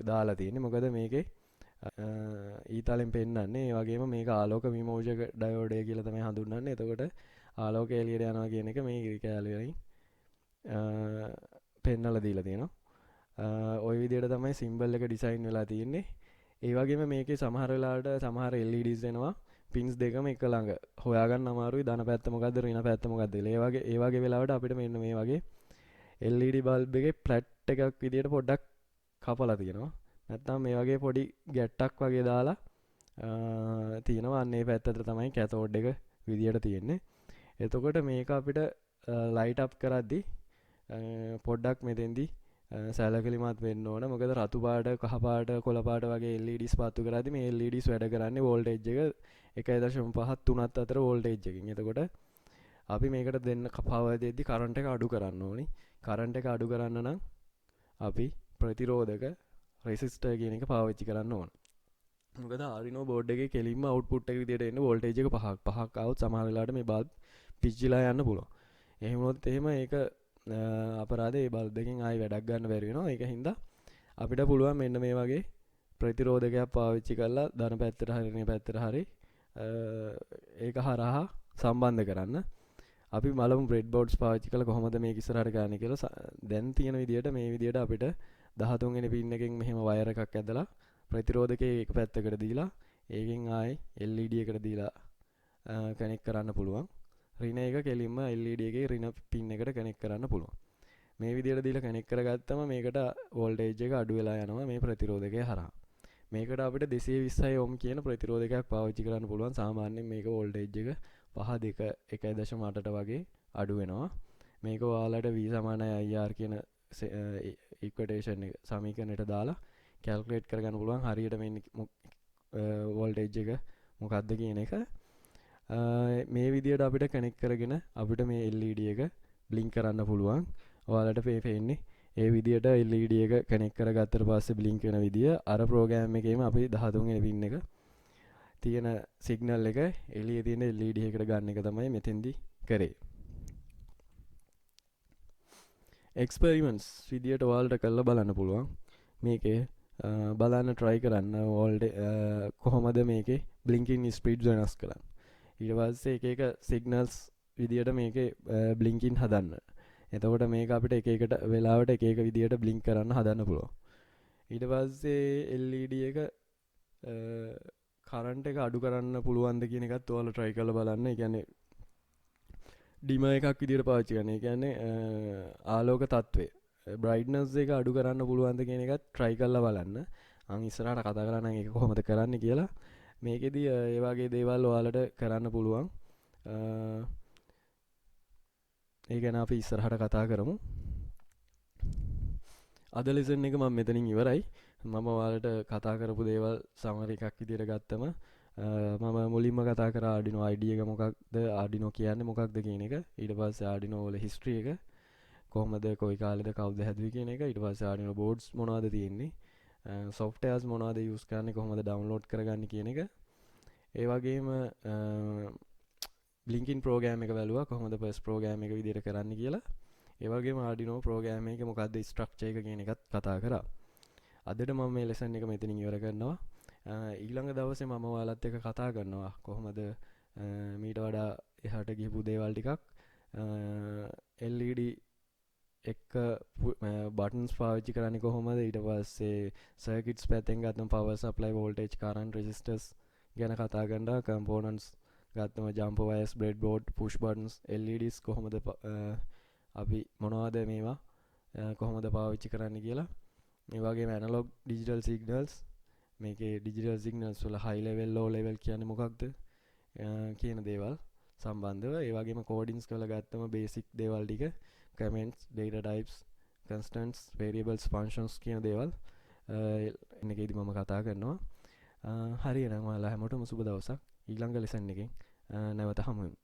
දාලා තියෙන්නේ. මොකද මේකේ ඊතලෙන් පෙන්නන්නේ. ඒ වගේම මේක ආලෝක විමෝචක ඩයෝඩ් කියලා තමයි හඳුන්වන්නේ. එතකොට ආලෝකය එළියට යනවා කියන එක මේ කැලේ වලින් පෙන්නලා දීලා තියෙනවා. ওই විදිහට තමයි සිම්බල් එක ඩිසයින් වෙලා තියෙන්නේ. ඒ වගේම මේකේ සමහර වෙලාවට සමහර LEDs එනවා pins දෙකම එක ළඟ. හොයාගන්න අමාරුයි ධන පැත්ත මොකද්ද ඍණ පැත්ත මොකද්ද කියලා. ඒ වගේ වෙලාවට අපිට මෙන්න මේ වගේ LED බල්බ් එකේ ෆ්ලැට් එකක් විදිහට පොඩ්ඩක් කපලා තියෙනවා. නැත්නම් මේ වගේ පොඩි ගැට්ටක් වගේ දාලා තියෙනවා. අන්න ඒ පැත්තට තමයි කැතෝඩ් එක විදිහට තියෙන්නේ. එතකොට මේක අපිට ලයිට් අප් කරද්දි පොඩ්ඩක් මෙතෙන්දී සැලකිලිමත් වෙන්න ඕන. මොකද රතු පාට, කහ පාට, කොළ පාට වගේ LEDs පාත්තු කරද්දි මේ LEDs වැඩ කරන්නේ වෝල්ටේජ් එක 1.5 3ත් අතර වෝල්ටේජ් එකකින්. එතකොට අපි මේකට දෙන්න පවර් දෙද්දි කරන්ට් එක අඩු කරන්න ඕනි. කරන්ට් එක අඩු කරන්න නම් අපි ප්‍රතිරෝධක රෙසිස්ටර් කියන එක පාවිච්චි කරන්න ඕන. මොකද Arduino බෝඩ් එකේ කෙලින්ම අවුට්පුට් එක විදියට එන්නේ වෝල්ටේජ් එක පහක් આવුත් සමහර වෙලාවට මේ බල්බ් පිච්චිලා යන්න පුළුවන්. එහෙම වුණොත් එහෙම ඒක අපරාධේ ඒ බල්බ් එකෙන් ආයි වැඩක් ගන්න බැරි වෙනවා. ඒක හින්දා අපිට පුළුවන් මෙන්න මේ වගේ ප්‍රතිරෝධකයක් පාවිච්චි කරලා ධන පැත්තට හරි ඍණ පැත්තට හරි ඒක හරහා සම්බන්ධ කරන්න. අපි බලමු බ්‍රෙඩ් බෝඩ්ස් පාවිච්චි කරලා කොහොමද මේක ඉස්සරහට ගන්න කියලා. දැන් තියෙන විදියට මේ විදියට අපිට 13 වෙනි පින් එකෙන් මෙහෙම වයර් එකක් ඇදලා ප්‍රතිරෝධකයේ එක පැත්තකට දීලා ඒකෙන් ආයේ LED එකට දීලා කනෙක්ට් කරන්න පුළුවන්. ඍණ එක කෙලින්ම LED එකේ ඍණ පින් එකට කනෙක්ට් කරන්න පුළුවන්. මේ විදියට දීලා කනෙක්ට් කරගත්තම මේකට වෝල්ටේජ් එක අඩු වෙලා යනවා මේ ප්‍රතිරෝධකය හරහා. මේකට අපිට 220 ohm කියන ප්‍රතිරෝධකයක් පාවිච්චි කරන්න පුළුවන්. සාමාන්‍යයෙන් මේක වෝල්ටේජ් එක 5 2 1.8ට වගේ අඩු වෙනවා. මේක ඔයාලට V = IR කියන ඉක්වේෂන් එක සමීකරණයට දාලා කැල්කියුලේට් කරගන්න පුළුවන් හරියට මේ වෝල්ටේජ් එක මොකක්ද කියන එක. මේ විදියට අපිට කනෙක්ට් කරගෙන අපිට මේ LED එක බ්ලින්ක් කරන්න පුළුවන්. ඔයාලට පේන්නේ ඒ විදියට LED එක කනෙක්ට් කරගත්තට පස්සේ බ්ලින්ක් වෙන විදිය අර ප්‍රෝග්‍රෑම් එකේම අපි 13 වෙනි පින් එක තියෙන සිග්නල් එක එළියේ තියෙන LED එකට ගන්න එක තමයි මෙතෙන්දි කරේ. එක්ස්පෙරිමන්ට්ස් විදියට ඔයාලට කරලා බලන්න පුළුවන්. මේකේ බලන්න try කරන්න කොහොමද මේකේ blinking speed වෙනස් කරන්න. ඊට පස්සේ එක signals විදියට මේකේ blinking හදන්න. එතකොට මේක අපිට එක එකට වෙලාවට එක එක විදියට blink කරන්න හදන්න පුළුවන්. ඊට පස්සේ LED එක කරන්ට් එක අඩු කරන්න පුළුවන්ද කියන එකත් ඔයාලා try කරලා බලන්න. ඒ කියන්නේ ඩිමර් එකක් විදියට පාවිච්චි කරන්න. ඒ කියන්නේ ආලෝක තත්ත්වය brightness එක අඩු කරන්න පුළුවන්ද කියන එකත් try කරලා බලන්න. මම ඉස්සරහට කතා කරන්නම් ඒක කොහොමද කරන්නේ කියලා. මේකෙදි ඒ වගේ දේවල් ඔයාලට කරන්න පුළුවන්. ඒ ගැන අපි ඉස්සරහට කතා කරමු. අද ලෙසන් එක මම මෙතනින් ඉවරයි. මම ඔයාලට කතා කරපු දේවල් සමහර එකක් විදියට ගත්තම මම මුලින්ම කතා කරා Arduino IDE එක මොකක්ද, Arduino කියන්නේ මොකක්ද කියන එක. ඊට පස්සේ Arduino වල history එක කොහොමද කොයි කාලෙද කවුද හැදුවේ කියන එක. ඊට පස්සේ Arduino boards මොනවද තියෙන්නේ, softwares මොනවද use කරන්නේ, කොහොමද download කරගන්නේ කියන එක. ඒ වගේම blinking program එක බලුවා කොහොමද first program එක විදියට කරන්න කියලා. ඒ වගේම Arduino program එකේ මොකක්ද structure එක කියන එකත් කතා කරා. අදට මම මේ lesson එක මෙතනින් ඉවර කරනවා. ඊළඟ දවසේ මම ඔයාලත් එක්ක කතා කරනවා කොහොමද මීට වඩා එහාට ගිහපු දේවල් ටිකක් LED එක buttons පාවිච්චි කරන්නේ කොහොමද, ඊට පස්සේ circuits පැත්තෙන් ගත්තම power supply, voltage, current, resistors ගැන කතා කරනවා. components ගත්තම jumper wires, breadboard, push buttons, LEDs කොහොමද අපි මොනවද මේවා කොහොමද පාවිච්චි කරන්න කියලා. මේ වගේම analog digital signals, මේකේ digital signals වල high level low level කියන්නේ මොකක්ද කියන දේවල් සම්බන්ධව. ඒ වගේම codings වල ගත්තම basic දේවල් ටික, comments, data types, constants, variables, functions කියන දේවල් මේකේදී මම කතා කරනවා. හරි එහෙනම් ඔයාලා හැමෝටම සුබ දවසක්. ඊළඟ lesson එකෙන් නැවත හමු වෙමු.